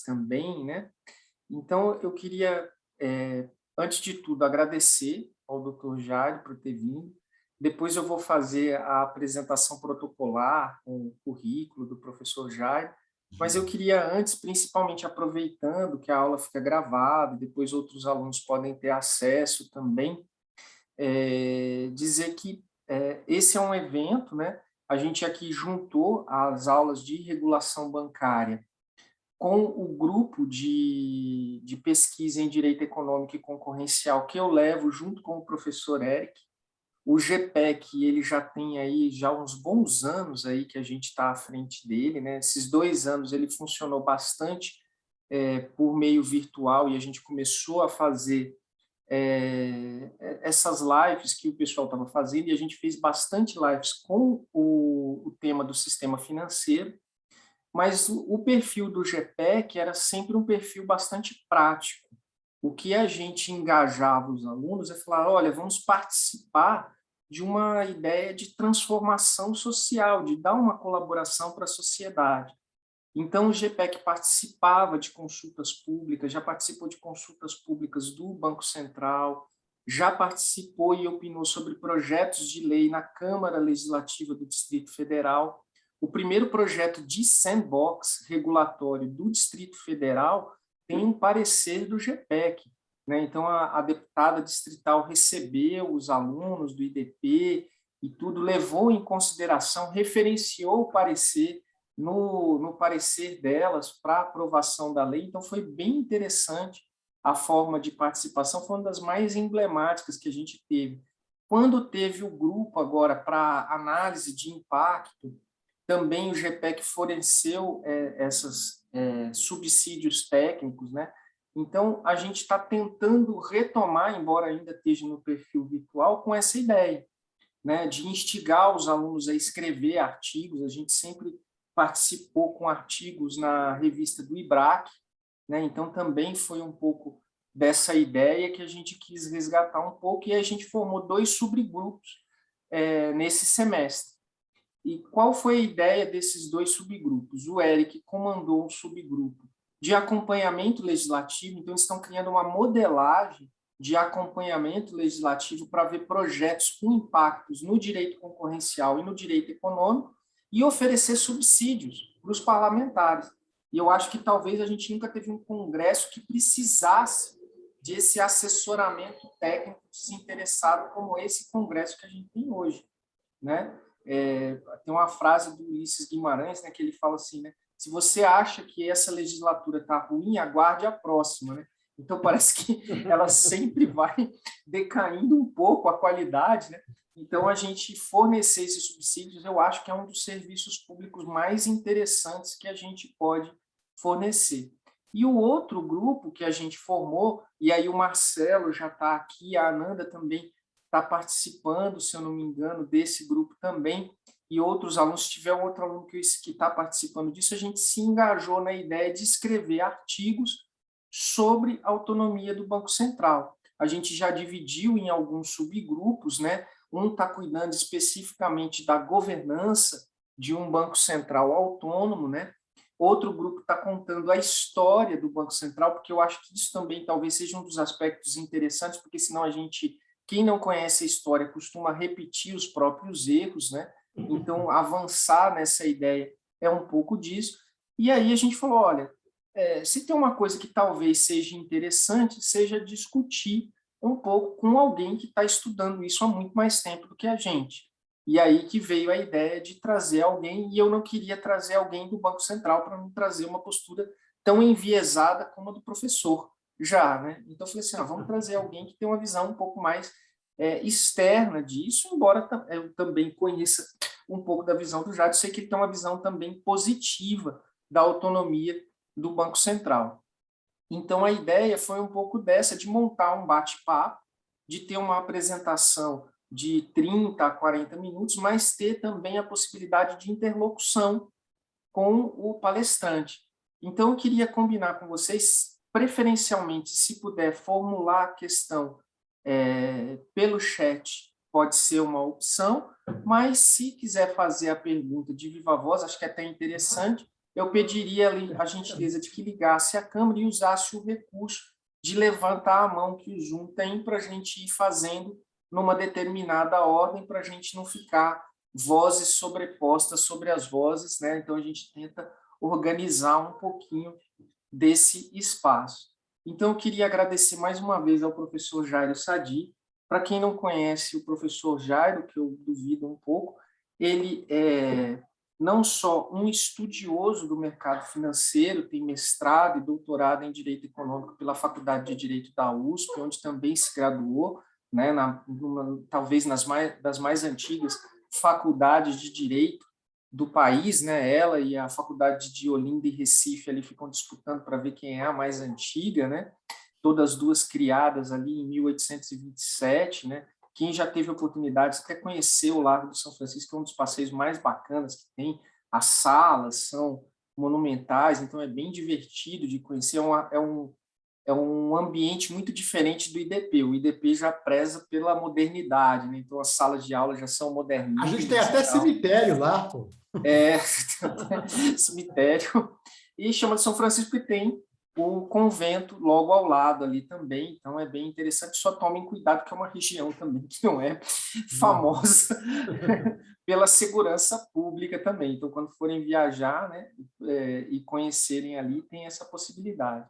também, né? Então, eu queria, antes de tudo, agradecer ao Dr. Jairo por ter vindo. Depois eu vou fazer a apresentação protocolar com o currículo do professor Jairo, mas eu queria antes, principalmente aproveitando que a aula fica gravada, e depois outros alunos podem ter acesso também, dizer que esse é um evento, né? A gente aqui juntou as aulas de regulação bancária com o grupo de pesquisa em Direito Econômico e Concorrencial que eu levo junto com o professor Eric. O GPEC, ele já tem aí já uns bons anos aí que a gente está à frente dele, né? Esses 2 anos ele funcionou bastante por meio virtual e a gente começou a fazer essas lives que o pessoal estava fazendo e a gente fez bastante lives com o tema do sistema financeiro, mas o perfil do GPEC era sempre um perfil bastante prático. O que a gente engajava os alunos é falar, olha, vamos participar de uma ideia de transformação social, de dar uma colaboração para a sociedade. Então, o GPEC participava de consultas públicas, já participou de consultas públicas do Banco Central, já participou e opinou sobre projetos de lei na Câmara Legislativa do Distrito Federal. O primeiro projeto de sandbox regulatório do Distrito Federal tem um parecer do GPEC, né? Então, a deputada distrital recebeu os alunos do IDP e tudo, levou em consideração, referenciou o parecer no parecer delas para aprovação da lei. Então, foi bem interessante a forma de participação, foi uma das mais emblemáticas que a gente teve. Quando teve o grupo agora para análise de impacto, também o GPEC forneceu esses subsídios técnicos, né? Então, a gente está tentando retomar, embora ainda esteja no perfil virtual, com essa ideia, né, de instigar os alunos a escrever artigos. A gente sempre participou com artigos na revista do IBRAC, né? Então também foi um pouco dessa ideia que a gente quis resgatar um pouco e a gente formou 2 subgrupos nesse semestre. E qual foi a ideia desses 2 subgrupos? O Eric comandou um subgrupo de acompanhamento legislativo, então eles estão criando uma modelagem de acompanhamento legislativo para ver projetos com impactos no direito concorrencial e no direito econômico e oferecer subsídios para os parlamentares. E eu acho que talvez a gente nunca teve um congresso que precisasse desse assessoramento técnico desinteressado como esse congresso que a gente tem hoje, né? Tem uma frase do Ulisses Guimarães, né, que ele fala assim, né, se você acha que essa legislatura está ruim, aguarde a próxima, né? Então parece que ela sempre vai decaindo um pouco a qualidade, né? Então a gente fornecer esses subsídios, eu acho que é um dos serviços públicos mais interessantes que a gente pode fornecer. E o outro grupo que a gente formou, e aí o Marcelo já está aqui, a Ananda também está participando, se eu não me engano, desse grupo também, e outros alunos, se tiver outro aluno que está participando disso, a gente se engajou na ideia de escrever artigos sobre a autonomia do Banco Central. A gente já dividiu em alguns subgrupos, né? Um está cuidando especificamente da governança de um Banco Central autônomo, né? Outro grupo está contando a história do Banco Central, porque eu acho que isso também talvez seja um dos aspectos interessantes, porque senão a gente, quem não conhece a história, costuma repetir os próprios erros, né? Então, avançar nessa ideia é um pouco disso. E aí a gente falou, olha, se tem uma coisa que talvez seja interessante, seja discutir um pouco com alguém que está estudando isso há muito mais tempo do que a gente. E aí que veio a ideia de trazer alguém, e eu não queria trazer alguém do Banco Central para não trazer uma postura tão enviesada como a do professor, já, né? Então, eu falei assim, vamos trazer alguém que tem uma visão um pouco mais externa disso, embora eu também conheça um pouco da visão do Jade, sei que ele tem uma visão também positiva da autonomia do Banco Central. Então, a ideia foi um pouco dessa, de montar um bate-papo, de ter uma apresentação de 30 a 40 minutos, mas ter também a possibilidade de interlocução com o palestrante. Então, eu queria combinar com vocês, preferencialmente, se puder formular a questão pelo chat, pode ser uma opção, mas se quiser fazer a pergunta de viva voz, acho que é até interessante, eu pediria a gentileza de que ligasse a câmera e usasse o recurso de levantar a mão que o Zoom tem para a gente ir fazendo numa determinada ordem, para a gente não ficar vozes sobrepostas sobre as vozes, né? Então, a gente tenta organizar um pouquinho desse espaço. Então, eu queria agradecer mais uma vez ao professor Jairo Sadi. Para quem não conhece o professor Jairo, que eu duvido um pouco, ele é não só um estudioso do mercado financeiro, tem mestrado e doutorado em Direito Econômico pela Faculdade de Direito da USP, onde também se graduou, né, talvez das mais antigas faculdades de Direito do país, né? Ela e a Faculdade de Olinda e Recife ali ficam disputando para ver quem é a mais antiga, né? Todas duas criadas ali em 1827, né? Quem já teve oportunidade até conhecer o Largo do São Francisco, é um dos passeios mais bacanas que tem. As salas são monumentais, então é bem divertido de conhecer. É um ambiente muito diferente do IDP. O IDP já preza pela modernidade, né? Então as salas de aula já são A gente moderninhas. tem até cemitério lá, pô. Cemitério. E chama de São Francisco e tem o convento logo ao lado ali também, então é bem interessante. Só tomem cuidado, que é uma região também que não é famosa pela segurança pública também. Então, quando forem viajar, né, e conhecerem ali, tem essa possibilidade.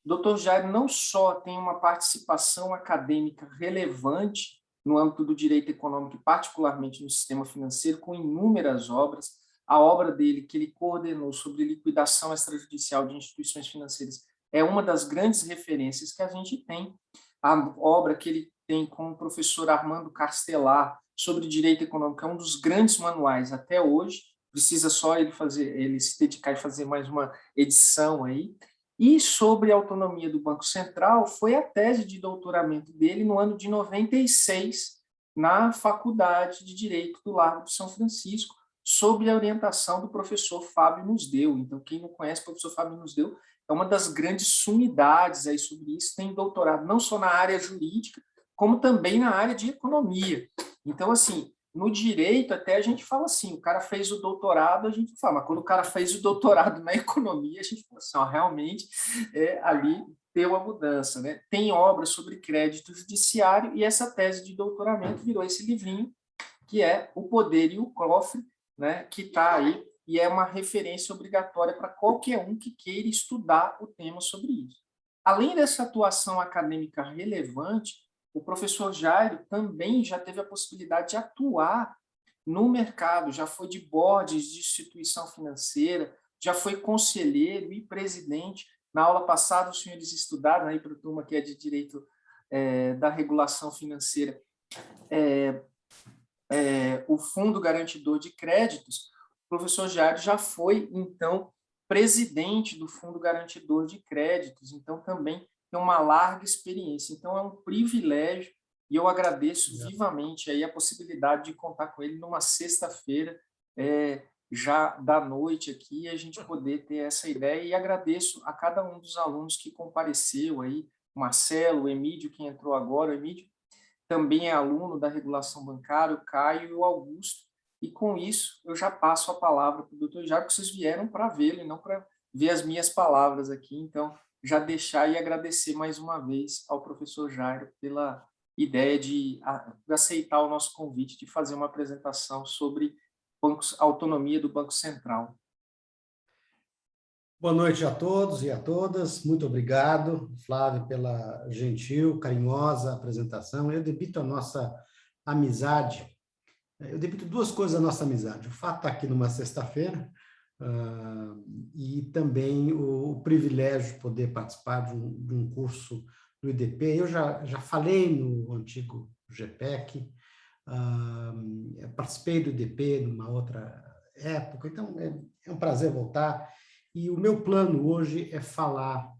O Dr. Jair não só tem uma participação acadêmica relevante no âmbito do direito econômico, particularmente no sistema financeiro, com inúmeras obras. A obra dele, que ele coordenou sobre liquidação extrajudicial de instituições financeiras, é uma das grandes referências que a gente tem. A obra que ele tem com o professor Armando Castelar sobre direito econômico é um dos grandes manuais até hoje. Precisa só ele se dedicar e fazer mais uma edição aí. E sobre a autonomia do Banco Central, foi a tese de doutoramento dele no ano de 96, na Faculdade de Direito do Largo de São Francisco, sob a orientação do professor Fábio Nusdeu. Então, quem não conhece o professor Fábio Nusdeu é uma das grandes sumidades aí sobre isso, tem doutorado não só na área jurídica, como também na área de economia. Então, assim, no direito, até a gente fala assim, o cara fez o doutorado, a gente fala, mas quando o cara fez o doutorado na economia, a gente fala assim, ó, realmente, ali tem uma mudança, né? Tem obras sobre crédito judiciário, e essa tese de doutoramento virou esse livrinho, que é O Poder e o Cofre, né? Que está aí, e é uma referência obrigatória para qualquer um que queira estudar o tema sobre isso. Além dessa atuação acadêmica relevante, o professor Jairo também já teve a possibilidade de atuar no mercado, já foi de boards de instituição financeira, já foi conselheiro e presidente. Na aula passada, os senhores estudaram, aí para a turma que é de direito da regulação financeira, o Fundo Garantidor de Créditos. O professor Jairo já foi, então, presidente do Fundo Garantidor de Créditos, então também tem uma larga experiência. Então, é um privilégio e eu agradeço vivamente aí a possibilidade de contar com ele numa sexta-feira, já da noite aqui, a gente poder ter essa ideia, e agradeço a cada um dos alunos que compareceu aí, o Marcelo, o Emílio, que entrou agora, o Emílio também é aluno da regulação bancária, o Caio e o Augusto, e com isso eu já passo a palavra para o doutor Jairo, que vocês vieram para vê-lo e não para ver as minhas palavras aqui, então já deixar e agradecer mais uma vez ao professor Jairo pela ideia de aceitar o nosso convite de fazer uma apresentação sobre a autonomia do Banco Central. Boa noite a todos e a todas. Muito obrigado, Flávio, pela gentil, carinhosa apresentação. Eu debito a nossa amizade. Eu debito duas coisas à nossa amizade. O fato de estar aqui numa sexta-feira e também o privilégio de poder participar de um curso do IDP. Eu já falei no antigo GPEC, participei do IDP numa outra época, então é um prazer voltar. E o meu plano hoje é falar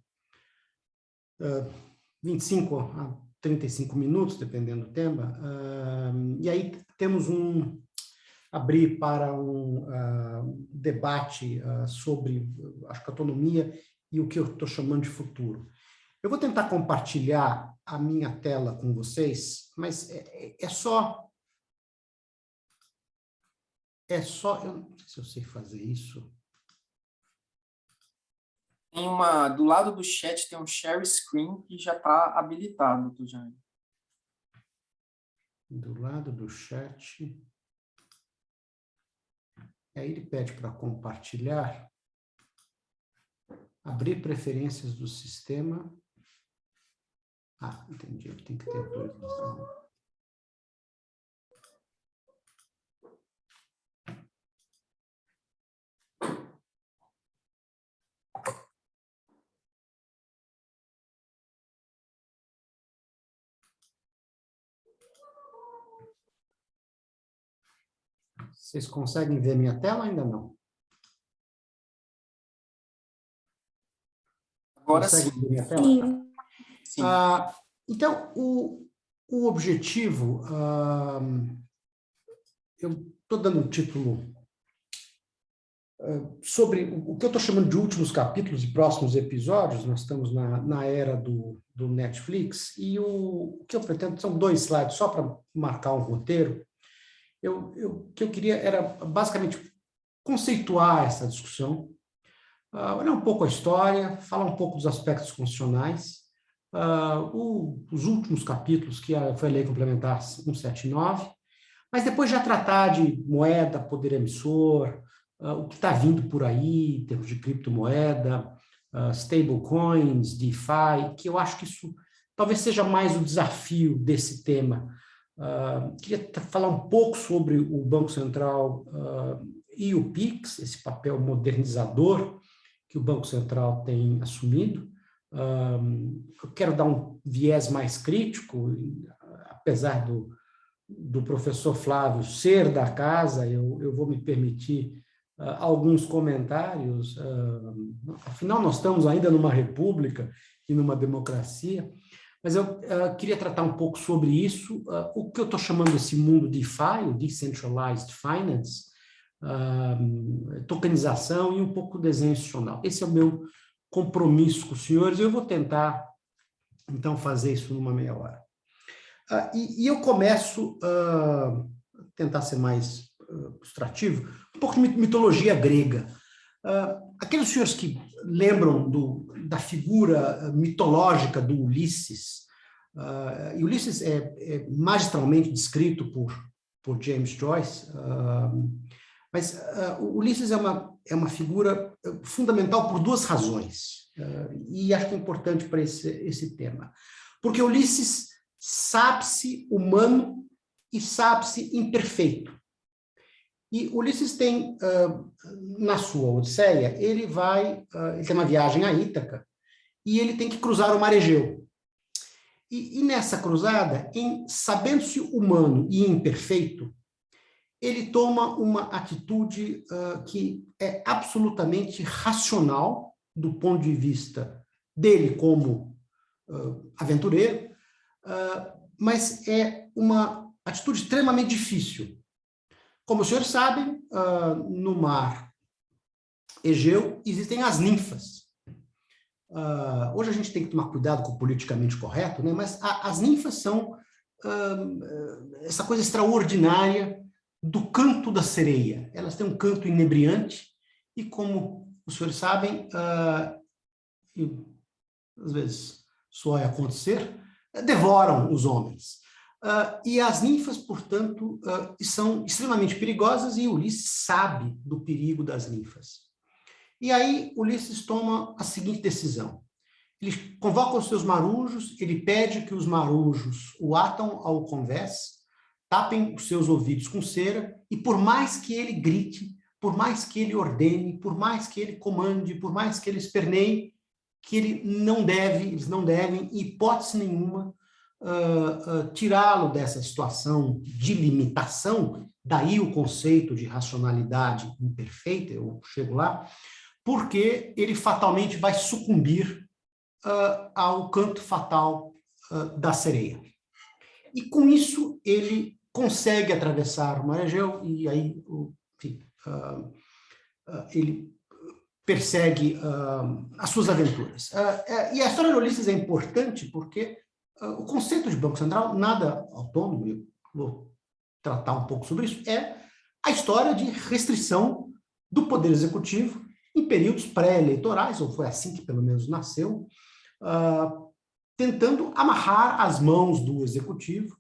25 a 35 minutos, dependendo do tema, e aí temos abrir para um debate sobre, acho que autonomia e o que eu estou chamando de futuro. Eu vou tentar compartilhar a minha tela com vocês, mas é só, eu não sei se eu sei fazer isso. do lado do chat tem um share screen que já está habilitado, Tujane. Do lado do chat. Aí ele pede para compartilhar. Abrir preferências do sistema. Ah, entendi. Ele tem que ter autorização. Vocês conseguem ver minha tela ou ainda não? Agora conseguem sim. ver minha tela? Sim. Sim. Então, o objetivo, eu estou dando um título sobre o que eu estou chamando de últimos capítulos e próximos episódios. Nós estamos na era do Netflix, e o que eu pretendo são 2 slides, só para marcar um roteiro. O que eu queria era basicamente conceituar essa discussão, olhar um pouco a história, falar um pouco dos aspectos constitucionais, os últimos capítulos, que foi a Lei Complementar 179, mas depois já tratar de moeda, poder emissor, o que está vindo por aí, em termos de criptomoeda, stablecoins, DeFi, que eu acho que isso talvez seja mais o desafio desse tema. Queria falar um pouco sobre o Banco Central e o PIX, esse papel modernizador que o Banco Central tem assumido. Eu quero dar um viés mais crítico, apesar do professor Flávio ser da casa, eu vou me permitir alguns comentários. Afinal, nós estamos ainda numa república e numa democracia, mas eu queria tratar um pouco sobre isso, o que eu estou chamando esse mundo DeFi, o Decentralized Finance, tokenização e um pouco desenho institucional. Esse é o meu compromisso com os senhores. Eu vou tentar, então, fazer isso numa meia hora. E eu começo a tentar ser mais ilustrativo, um pouco de mitologia grega. Aqueles senhores que lembram da figura mitológica do Ulisses, e Ulisses é magistralmente descrito por James Joyce, mas o Ulisses é uma figura fundamental por 2 razões, e acho que é importante para esse tema. Porque Ulisses sabe-se humano e sabe-se imperfeito. E Ulisses tem, na sua Odisseia, ele tem uma viagem a Ítaca, e ele tem que cruzar o Mar Egeu. E nessa cruzada, sabendo-se humano e imperfeito, ele toma uma atitude que é absolutamente racional do ponto de vista dele como aventureiro, mas é uma atitude extremamente difícil. Como os senhores sabem, no mar Egeu existem as ninfas. Hoje a gente tem que tomar cuidado com o politicamente correto, né? Mas as ninfas são essa coisa extraordinária do canto da sereia. Elas têm um canto inebriante e, como os senhores sabem, às vezes só é acontecer, devoram os homens. E as ninfas, portanto, são extremamente perigosas, e Ulisses sabe do perigo das ninfas. E aí Ulisses toma a seguinte decisão. Ele convoca os seus marujos, ele pede que os marujos o atam ao convés, tapem os seus ouvidos com cera, e por mais que ele grite, por mais que ele ordene, por mais que ele comande, por mais que ele esperneie, que eles não devem, em hipótese nenhuma, tirá-lo dessa situação de limitação, daí o conceito de racionalidade imperfeita, eu chego lá, porque ele fatalmente vai sucumbir ao canto fatal da sereia. E com isso ele consegue atravessar o Mar Egeu, e aí, enfim, ele persegue as suas aventuras. E a história de Ulisses é importante porque o conceito de Banco Central, nada autônomo, eu vou tratar um pouco sobre isso, é a história de restrição do poder executivo em períodos pré-eleitorais, ou foi assim que pelo menos nasceu, tentando amarrar as mãos do executivo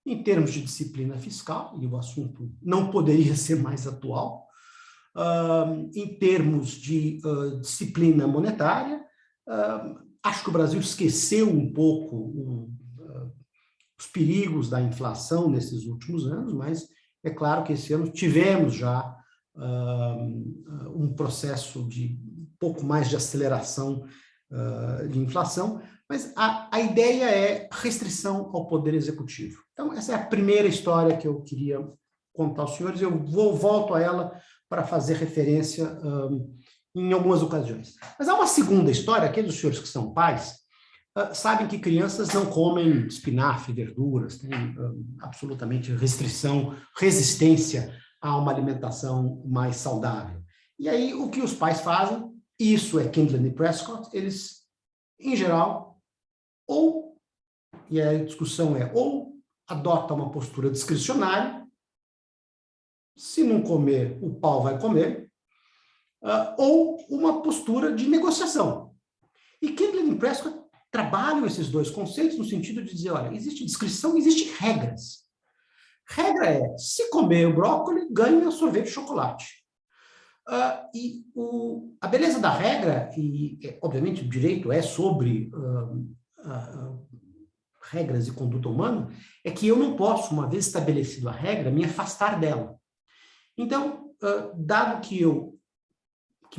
em termos de disciplina fiscal, e o assunto não poderia ser mais atual, em termos de disciplina monetária. Acho que o Brasil esqueceu um pouco os perigos da inflação nesses últimos anos, mas é claro que esse ano tivemos já um processo de um pouco mais de aceleração de inflação, mas a ideia é restrição ao poder executivo. Então, essa é a primeira história que eu queria contar aos senhores. Eu volto a ela para fazer referência em algumas ocasiões. Mas há uma segunda história. Aqueles dos senhores que são pais sabem que crianças não comem espinafre, verduras, tem absolutamente restrição, resistência a uma alimentação mais saudável. E aí, o que os pais fazem, isso é Kindlen e Prescott, eles, em geral, e a discussão é, ou adota uma postura discricionária, se não comer, o pau vai comer, ou uma postura de negociação. E Kindlen e Prescott trabalham esses dois conceitos no sentido de dizer, olha, existe discrição, existem regras. Regra é, se comer o brócolis, ganha sorvete de chocolate. A beleza da regra, e obviamente o direito é sobre regras e conduta humana, é que eu não posso, uma vez estabelecido a regra, me afastar dela. Então, dado que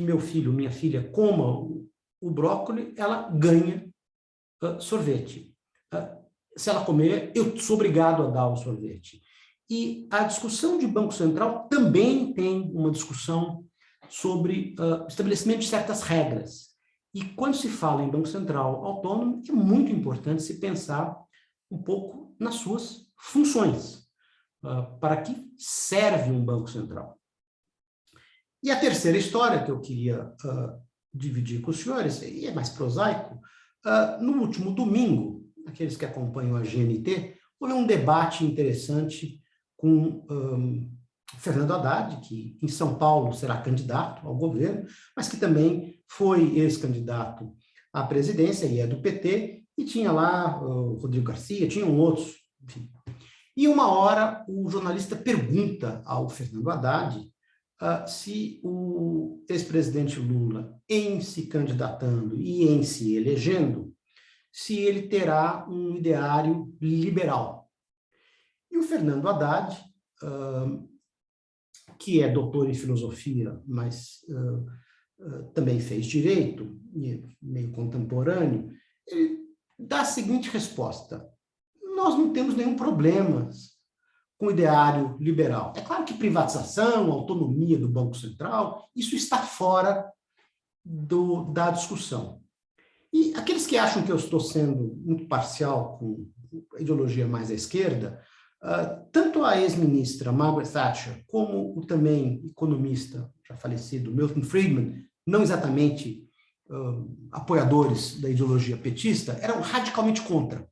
meu filho, minha filha, coma o brócolis, ela ganha sorvete. Se ela comer, eu sou obrigado a dar o sorvete. E a discussão de Banco Central também tem uma discussão sobre estabelecimento de certas regras. E quando se fala em Banco Central autônomo, é muito importante se pensar um pouco nas suas funções. Para que serve um Banco Central? E a terceira história que eu queria dividir com os senhores, e é mais prosaico, no último domingo, aqueles que acompanham a GNT, houve um debate interessante com Fernando Haddad, que em São Paulo será candidato ao governo, mas que também foi ex-candidato à presidência e é do PT, e tinha lá o Rodrigo Garcia, tinham outros, enfim. E uma hora o jornalista pergunta ao Fernando Haddad se o ex-presidente Lula, em se candidatando e em se elegendo, se ele terá um ideário liberal. E o Fernando Haddad, que é doutor em filosofia, mas também fez direito, meio contemporâneo, ele dá a seguinte resposta: nós não temos nenhum problema com o ideário liberal. É claro que privatização, autonomia do Banco Central, isso está fora da discussão. E aqueles que acham que eu estou sendo muito parcial com a ideologia mais à esquerda, tanto a ex-ministra Margaret Thatcher, como o também economista já falecido Milton Friedman, não exatamente apoiadores da ideologia petista, eram radicalmente contra.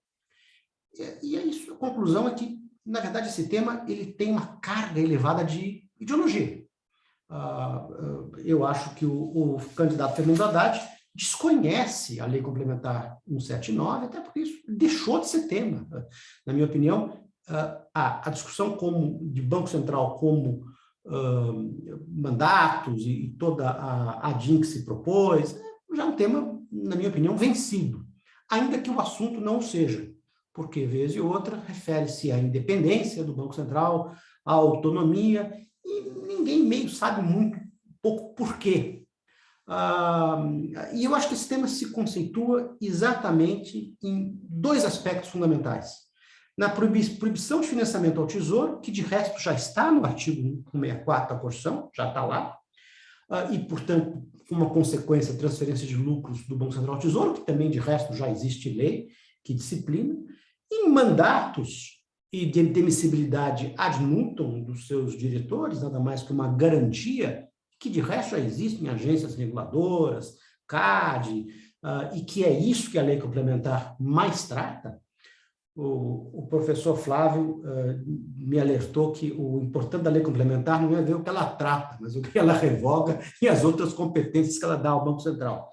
E é isso, a conclusão é que, na verdade, esse tema ele tem uma carga elevada de ideologia. Eu acho que o candidato Fernando Haddad desconhece a Lei Complementar 179, até porque isso deixou de ser tema. Na minha opinião, a discussão de Banco Central como mandatos e toda a DIN que se propôs, já é um tema, na minha opinião, vencido, ainda que o assunto não o seja, porque, vez e outra, refere-se à independência do Banco Central, à autonomia, e ninguém meio sabe muito pouco por quê. E eu acho que esse tema se conceitua exatamente em dois aspectos fundamentais. Na proibição de financiamento ao Tesouro, que de resto já está no artigo 164 da Constituição, já está lá, e, portanto, uma consequência, a transferência de lucros do Banco Central ao Tesouro, que também de resto já existe lei que disciplina, em mandatos e de demissibilidade ad nutum dos seus diretores, nada mais que uma garantia que de resto já existe em agências reguladoras, CAD, e que é isso que a lei complementar mais trata. o professor Flávio me alertou que o importante da lei complementar não é ver o que ela trata, mas o que ela revoga e as outras competências que ela dá ao Banco Central.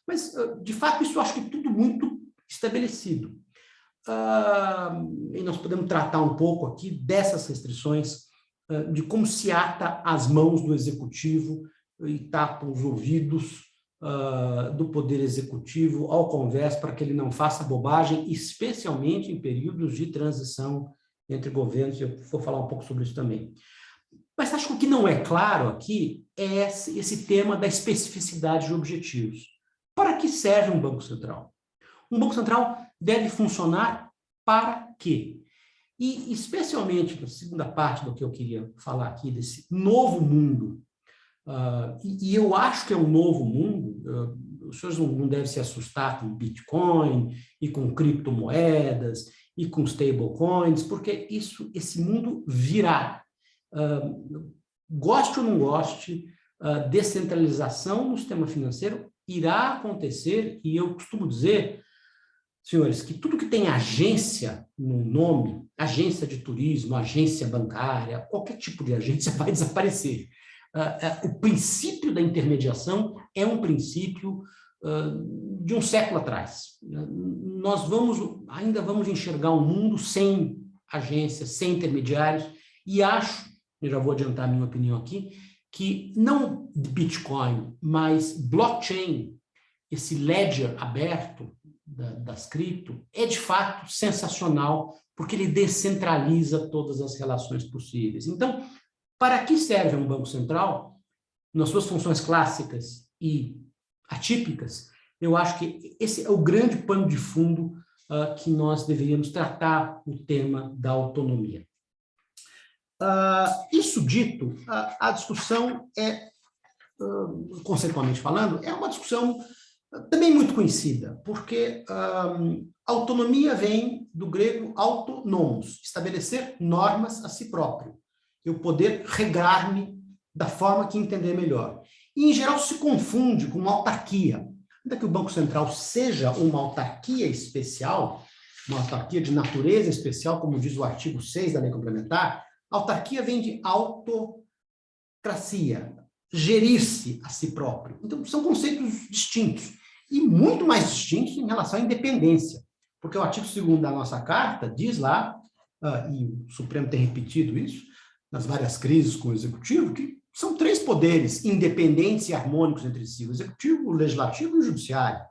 Mas, de fato, isso eu acho que tudo muito estabelecido. E nós podemos tratar um pouco aqui dessas restrições, de como se ata as mãos do executivo e tapa os ouvidos do Poder Executivo ao Congresso para que ele não faça bobagem, especialmente em períodos de transição entre governos, e eu vou falar um pouco sobre isso também. Mas acho que o que não é claro aqui é esse tema da especificidade de objetivos. Para que serve um Banco Central? Um Banco Central deve funcionar para quê? E, especialmente, na segunda parte do que eu queria falar aqui, desse novo mundo, e eu acho que é um novo mundo, os senhores não devem se assustar com Bitcoin, e com criptomoedas, e com stablecoins, porque esse mundo virá. Goste ou não goste, descentralização no sistema financeiro irá acontecer, e eu costumo dizer, senhores, que tudo que tem agência no nome, agência de turismo, agência bancária, qualquer tipo de agência vai desaparecer. O princípio da intermediação é um princípio de um século atrás. Nós ainda vamos enxergar um mundo sem agências, sem intermediários, e acho, eu já vou adiantar a minha opinião aqui, que não Bitcoin, mas blockchain, esse ledger aberto das cripto, é de fato sensacional, porque ele descentraliza todas as relações possíveis. Então, para que serve um Banco Central? Nas suas funções clássicas e atípicas, eu acho que esse é o grande pano de fundo que nós deveríamos tratar o tema da autonomia. Isso dito, a discussão conceitualmente falando, é uma discussão também muito conhecida, porque autonomia vem do grego autonomos, estabelecer normas a si próprio, eu poder regrar-me da forma que entender melhor. E, em geral, se confunde com uma autarquia. Ainda que o Banco Central seja uma autarquia especial, uma autarquia de natureza especial, como diz o artigo 6 da Lei Complementar, autarquia vem de autocracia, gerir-se a si próprio. Então, são conceitos distintos, e muito mais distintos em relação à independência, porque o artigo 2º da nossa Carta diz lá, e o Supremo tem repetido isso, nas várias crises com o Executivo, que são 3 poderes independentes e harmônicos entre si, o Executivo, o Legislativo e o Judiciário.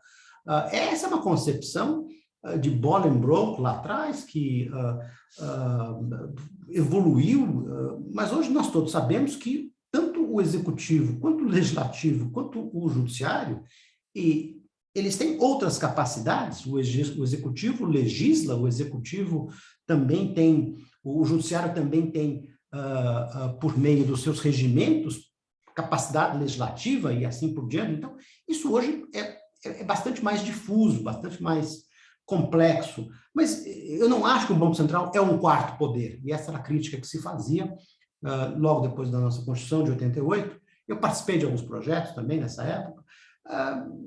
Essa é uma concepção de Bolingbroke lá atrás, que evoluiu, mas hoje nós todos sabemos que tanto o Executivo, quanto o Legislativo, quanto o Judiciário, eles têm outras capacidades, o Executivo legisla, o Executivo também tem, o Judiciário também tem, por meio dos seus regimentos, capacidade legislativa e assim por diante. Então, isso hoje é bastante mais difuso, bastante mais complexo, mas eu não acho que o Banco Central é um 4º poder, e essa era a crítica que se fazia logo depois da nossa Constituição de 88, eu participei de alguns projetos também nessa época,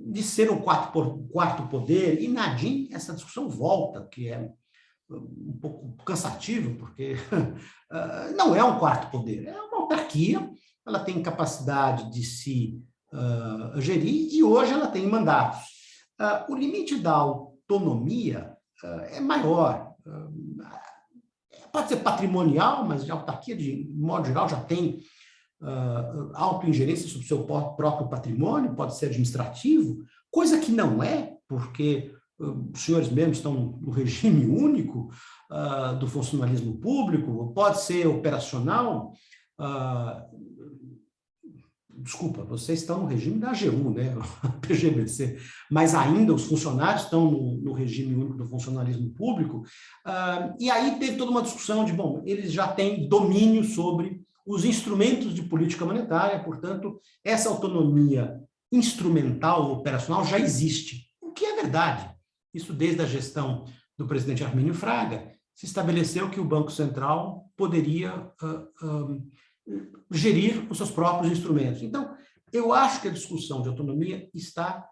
de ser um 4º poder, e na DIN essa discussão volta, que é um pouco cansativo, porque não é um 4º poder, é uma autarquia, ela tem capacidade de se gerir, e hoje ela tem mandatos. O limite da autonomia é maior, pode ser patrimonial, mas a autarquia, de modo geral, já tem autoingerência sobre o seu próprio patrimônio, pode ser administrativo, coisa que não é, porque os senhores mesmos estão no regime único do funcionalismo público, pode ser operacional. Desculpa, vocês estão no regime da AGU, né? PGBC, mas ainda os funcionários estão no regime único do funcionalismo público, e aí teve toda uma discussão de, bom, eles já têm domínio sobre os instrumentos de política monetária, portanto, essa autonomia instrumental, operacional, já existe, o que é verdade. Isso desde a gestão do presidente Armínio Fraga, se estabeleceu que o Banco Central poderia gerir os seus próprios instrumentos. Então, eu acho que a discussão de autonomia está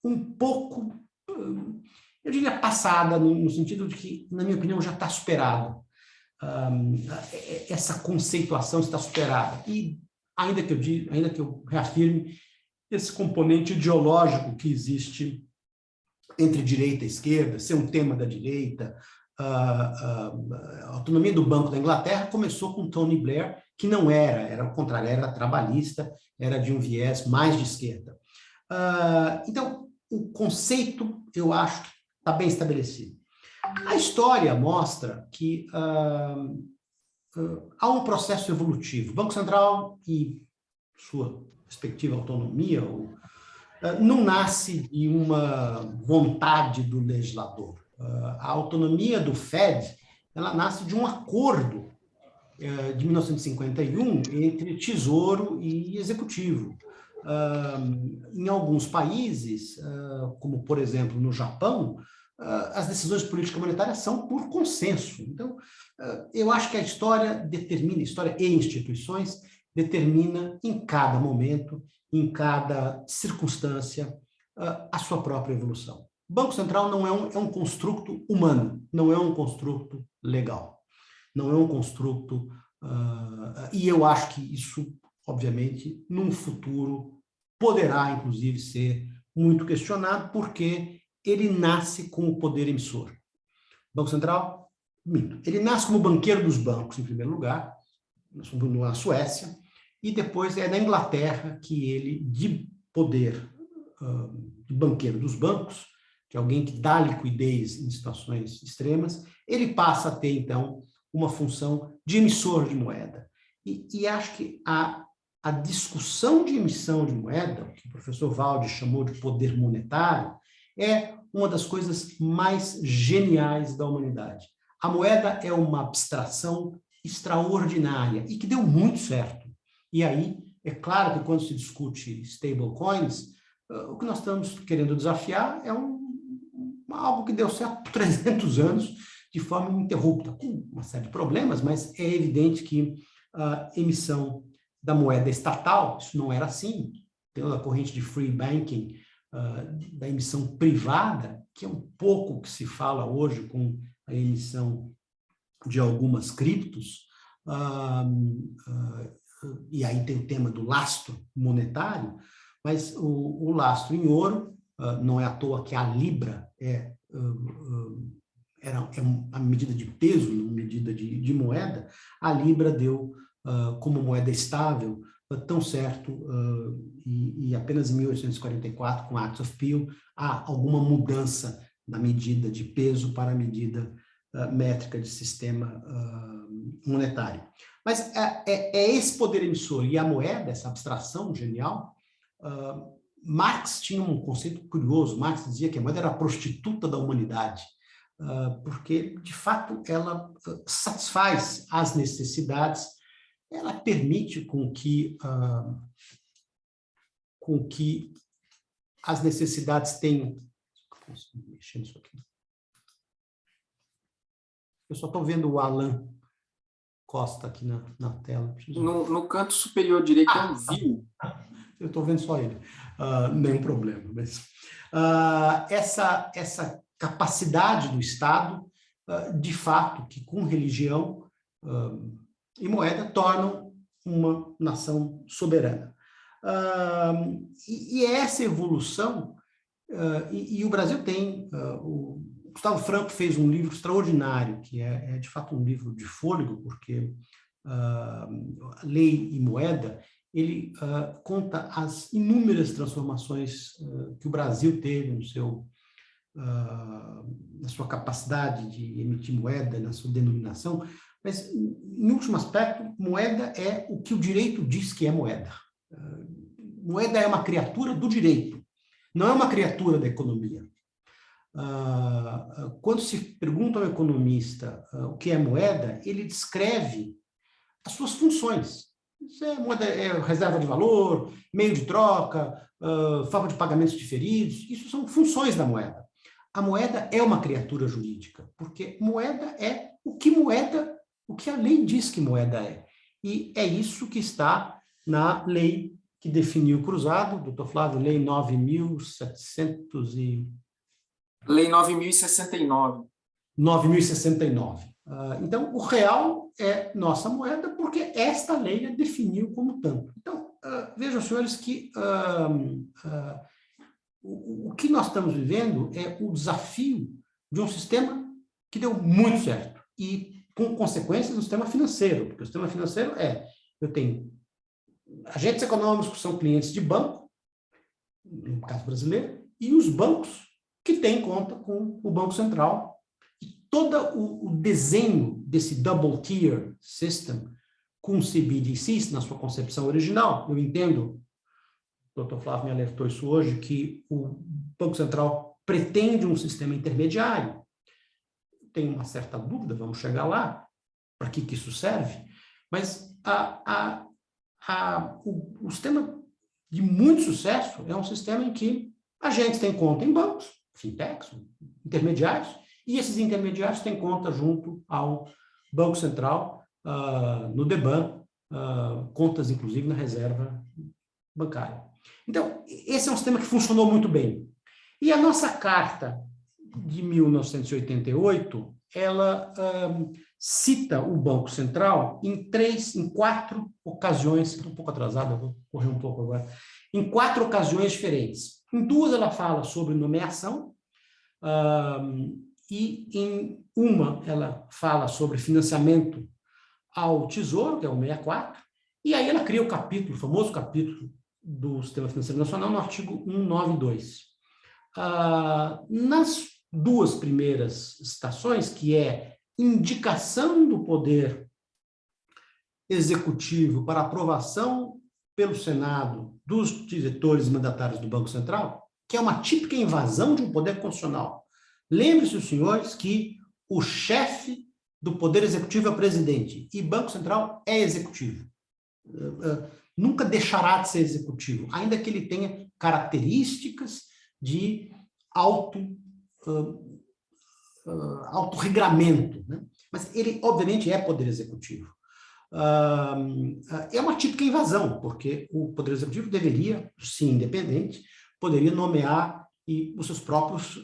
um pouco eu diria, passada, no sentido de que, na minha opinião, já está superado. Essa conceituação está superada. E, ainda que eu reafirme, esse componente ideológico que existe entre direita e esquerda, ser um tema da direita, a autonomia do Banco da Inglaterra começou com Tony Blair, que não era o contrário, era trabalhista, era de um viés mais de esquerda. Então, o conceito, eu acho que está bem estabelecido. A história mostra que há um processo evolutivo. O Banco Central e sua respectiva autonomia não nasce de uma vontade do legislador. A autonomia do Fed, ela nasce de um acordo de 1951 entre Tesouro e Executivo. Em alguns países, como por exemplo no Japão, as decisões políticas monetárias são por consenso. Então, eu acho que a história e instituições determina em cada momento, em cada circunstância, a sua própria evolução. O Banco Central não é um construto humano, não é um construto legal, não é um construto... e eu acho que isso, obviamente, num futuro, poderá, inclusive, ser muito questionado, porque ele nasce com o poder emissor. O Banco Central, ele nasce como banqueiro dos bancos, em primeiro lugar, na Suécia, e depois é na Inglaterra que ele, de poder de banqueiro dos bancos, que é alguém que dá liquidez em situações extremas, ele passa a ter, então, uma função de emissor de moeda. E acho que a discussão de emissão de moeda, que o professor Valde chamou de poder monetário, é uma das coisas mais geniais da humanidade. A moeda é uma abstração extraordinária e que deu muito certo. E aí, é claro que quando se discute stablecoins, o que nós estamos querendo desafiar é algo que deu certo por 300 anos, de forma ininterrupta, com uma série de problemas, mas é evidente que a emissão da moeda estatal, isso não era assim, pela corrente de free banking, da emissão privada, que é um pouco que se fala hoje com a emissão de algumas criptos, e aí tem o tema do lastro monetário, mas o lastro em ouro, não é à toa que a Libra é uma medida de peso, uma medida de moeda. A Libra deu como moeda estável tão certo, e apenas em 1844, com Acts of Peel, há alguma mudança na medida de peso para a medida métrica de sistema monetário. Mas é esse poder emissor e a moeda, essa abstração genial. Marx tinha um conceito curioso. Marx dizia que a moeda era a prostituta da humanidade, porque, de fato, ela satisfaz as necessidades, ela permite com que as necessidades tenham... Mexer nisso aqui. Eu só estou vendo o Alan Costa aqui na tela. No canto superior direito é um view. Eu estou vendo só ele. Nenhum problema. Mas, essa capacidade do Estado, de fato, que com religião e moeda tornam uma nação soberana. E essa evolução, e o Brasil tem... O Gustavo Franco fez um livro extraordinário, que é de fato um livro de fôlego, porque Lei e Moeda, ele conta as inúmeras transformações que o Brasil teve na sua capacidade de emitir moeda, na sua denominação, mas, em último aspecto, moeda é o que o direito diz que é moeda. Moeda é uma criatura do direito, não é uma criatura da economia. Quando se pergunta ao economista o que é moeda, ele descreve as suas funções. Moeda é reserva de valor, meio de troca, forma de pagamentos diferidos, isso são funções da moeda. A moeda é uma criatura jurídica, porque moeda é o que a lei diz que moeda é. E é isso que está na lei que definiu o cruzado, doutor Flávio, lei 9.700 Lei 9.069. 9.069. Então, o real é nossa moeda porque esta lei a definiu como tanto. Então, vejam, senhores, que o que nós estamos vivendo é o desafio de um sistema que deu muito certo e com consequências no sistema financeiro, porque o sistema financeiro eu tenho agentes econômicos que são clientes de banco, no caso brasileiro, e os bancos que têm conta com o Banco Central. E todo o desenho desse double tier system com CBDCs na sua concepção original, eu entendo, o Dr. Flávio me alertou isso hoje, que o Banco Central pretende um sistema intermediário. Tenho uma certa dúvida, vamos chegar lá, para que isso serve, mas o sistema de muito sucesso é um sistema em que agentes têm conta em bancos, fintechs, intermediários, e esses intermediários têm conta junto ao Banco Central, no DEBAN, contas, inclusive, na reserva bancária. Então, esse é um sistema que funcionou muito bem. E a nossa carta de 1988, ela cita o Banco Central em 4 ocasiões, estou um pouco atrasado, eu vou correr um pouco agora, em 4 ocasiões diferentes. Em 2 ela fala sobre nomeação, e em uma ela fala sobre financiamento ao Tesouro, que é o 64, e aí ela cria o famoso capítulo do Sistema Financeiro Nacional no artigo 192. Nas 2 primeiras citações, que é indicação do Poder Executivo para aprovação pelo Senado dos diretores e mandatários do Banco Central, que é uma típica invasão de um poder constitucional. Lembre-se, os senhores, que o chefe do Poder Executivo é o presidente e Banco Central é executivo. Nunca deixará de ser executivo, ainda que ele tenha características de autorregramento, né? Mas ele, obviamente, é poder executivo. É uma típica invasão, porque o poder executivo deveria, sim, independente, poderia nomear os seus próprios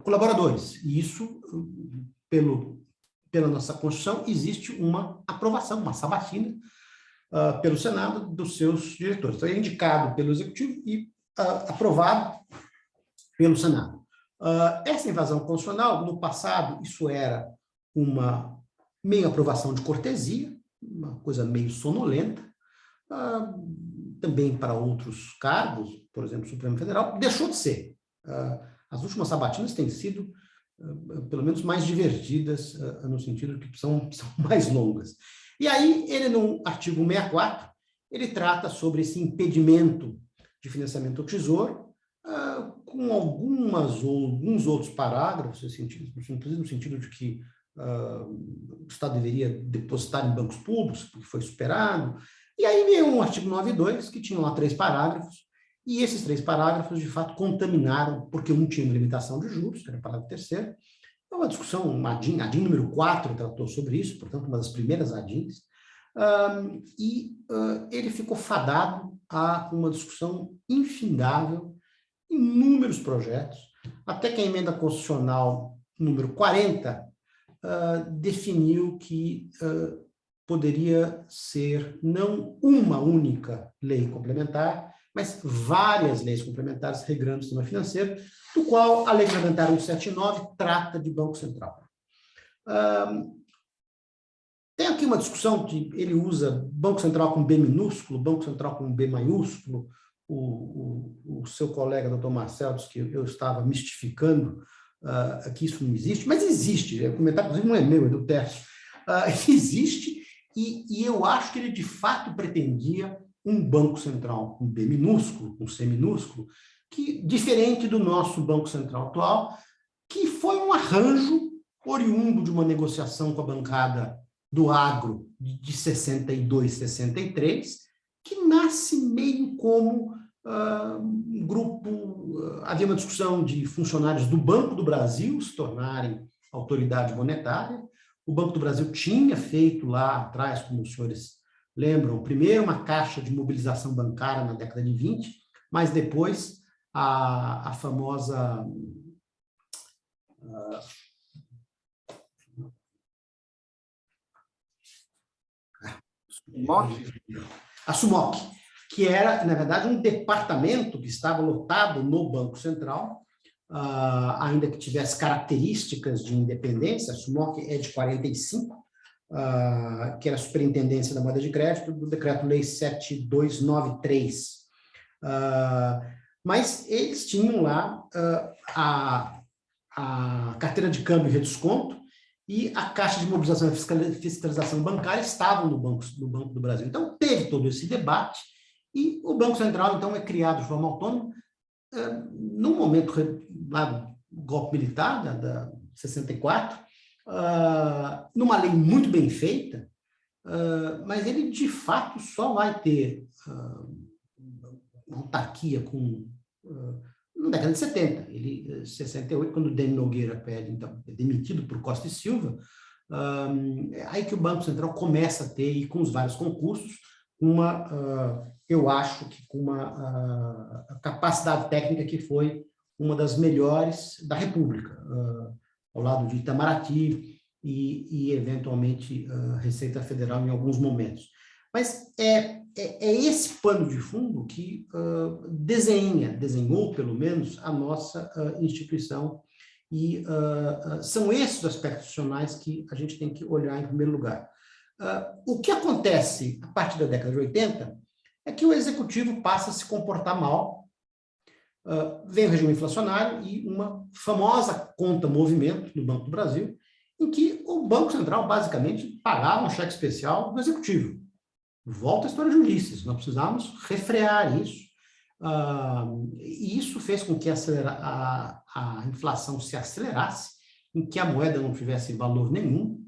colaboradores. E isso, pela nossa Constituição, existe uma aprovação, uma sabatina, pelo Senado dos seus diretores. Então, é indicado pelo Executivo e aprovado pelo Senado. Essa invasão constitucional, no passado, isso era uma meio aprovação de cortesia, uma coisa meio sonolenta, também para outros cargos, por exemplo, o Supremo Federal, deixou de ser. As últimas sabatinas têm sido, pelo menos, mais divertidas, no sentido que são mais longas. E aí, ele, no artigo 64, ele trata sobre esse impedimento de financiamento ao Tesouro, com alguns outros parágrafos, inclusive no sentido de que o Estado deveria depositar em bancos públicos, porque foi superado. E aí veio um artigo 92, que tinha lá 3 parágrafos, e esses 3 parágrafos, de fato, contaminaram, porque um tinha uma limitação de juros, que era o parágrafo 3º, é uma discussão, uma ADIM número 4 tratou sobre isso, portanto, uma das primeiras ADIMs, ele ficou fadado a uma discussão infindável, inúmeros projetos, até que a emenda constitucional número 40 definiu que poderia ser não uma única lei complementar, mas várias leis complementares regrando o sistema financeiro, do qual a Lei Complementar 179 trata de Banco Central. Tem aqui uma discussão que ele usa Banco Central com B minúsculo, Banco Central com B maiúsculo. O seu colega, doutor Marcelo, disse que eu estava mistificando que isso não existe, mas existe. O comentário, inclusive, não é meu, é do Tércio. Existe, e eu acho que ele, de fato, pretendia um Banco Central com B minúsculo, com C minúsculo, que, diferente do nosso Banco Central atual, que foi um arranjo oriundo de uma negociação com a bancada do agro de 62, 63, que nasce meio como um grupo... havia uma discussão de funcionários do Banco do Brasil se tornarem autoridade monetária. O Banco do Brasil tinha feito lá atrás, como os senhores lembram, primeiro uma caixa de mobilização bancária na década de 20, mas depois a famosa... a SUMOC, que era, na verdade, um departamento que estava lotado no Banco Central, ainda que tivesse características de independência. A SUMOC é de 45, que era a Superintendência da Moeda de Crédito, do Decreto-Lei 7293. Mas eles tinham lá a carteira de câmbio e redesconto, e a Caixa de Mobilização e Fiscalização Bancária estavam no Banco do Brasil. Então, teve todo esse debate, e o Banco Central, então, é criado de forma autônoma, no momento lá do golpe militar, da 64, numa lei muito bem feita, mas ele, de fato, só vai ter uma autarquia na década de 70. Ele, 68, quando o Deni Nogueira pede, então, é demitido por Costa e Silva, aí que o Banco Central começa a ter, e com os vários concursos, eu acho que com uma capacidade técnica que foi uma das melhores da República, ao lado de Itamaraty e eventualmente, Receita Federal em alguns momentos. Mas é esse pano de fundo que desenhou, pelo menos, a nossa instituição, e são esses os aspectos institucionais que a gente tem que olhar em primeiro lugar. O que acontece a partir da década de 80 é que o executivo passa a se comportar mal, vem o regime inflacionário e uma famosa conta-movimento no Banco do Brasil, em que o Banco Central, basicamente, pagava um cheque especial do executivo. Volta à história de Ulisses, nós precisávamos refrear isso, e isso fez com que a inflação se acelerasse, em que a moeda não tivesse valor nenhum.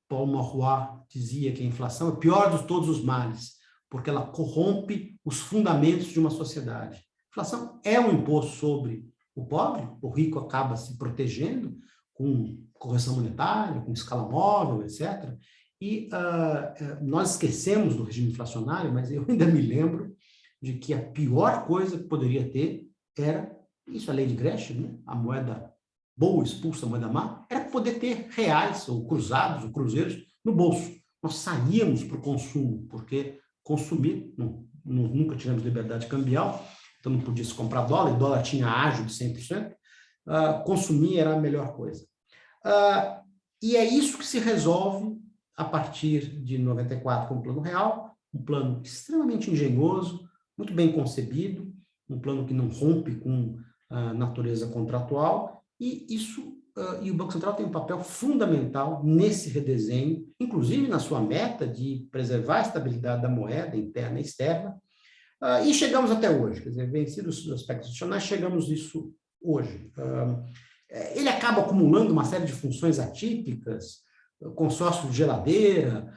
Paul Marois dizia que a inflação é o pior de todos os males, porque ela corrompe os fundamentos de uma sociedade. A inflação é um imposto sobre o pobre, o rico acaba se protegendo com correção monetária, com escala móvel, etc., e nós esquecemos do regime inflacionário, mas eu ainda me lembro de que a pior coisa que poderia ter era, isso é a lei de Gresham, né? A moeda boa expulsa a moeda má, era poder ter reais, ou cruzados, ou cruzeiros, no bolso. Nós saíamos para o consumo, porque consumir, nunca tivemos liberdade cambial, então não podia se comprar dólar, e dólar tinha ágio de 100%, consumir era a melhor coisa. E é isso que se resolve a partir de 94 com o Plano Real, um plano extremamente engenhoso, muito bem concebido, um plano que não rompe com a natureza contratual, e o Banco Central tem um papel fundamental nesse redesenho, inclusive na sua meta de preservar a estabilidade da moeda interna e externa, e chegamos até hoje, quer dizer, vencidos os aspectos institucionais, chegamos nisso hoje. Ele acaba acumulando uma série de funções atípicas, consórcio de geladeira,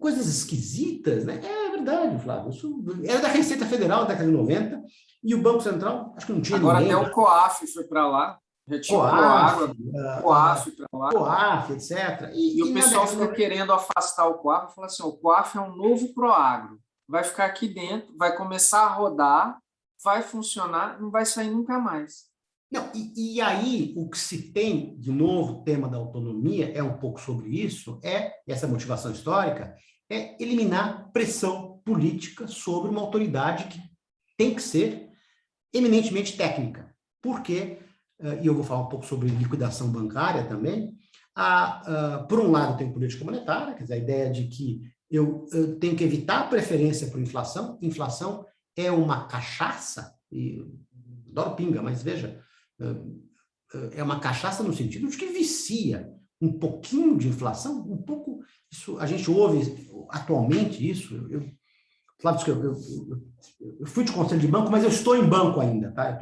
coisas esquisitas, né? É verdade, Flávio. Isso era da Receita Federal da década de 90, e o Banco Central, acho que não tinha agora ninguém. Até o COAF foi para lá, retirou água, COAF foi para lá. COAF, etc. E o pessoal ficou querendo afastar o COAF, falou assim, o COAF é um novo Proagro, vai ficar aqui dentro, vai começar a rodar, vai funcionar, não vai sair nunca mais. Não, e aí, o que se tem, de novo, o tema da autonomia, é um pouco sobre isso, essa motivação histórica, é eliminar pressão política sobre uma autoridade que tem que ser eminentemente técnica. Porque, e eu vou falar um pouco sobre liquidação bancária também, por um lado tem política monetária, quer dizer, a ideia de que eu tenho que evitar a preferência por inflação. Inflação é uma cachaça, e adoro pinga, mas veja, é uma cachaça no sentido de que vicia um pouquinho de inflação, um pouco, isso, a gente ouve atualmente isso, Flávio, eu fui de conselho de banco, mas eu estou em banco ainda, tá?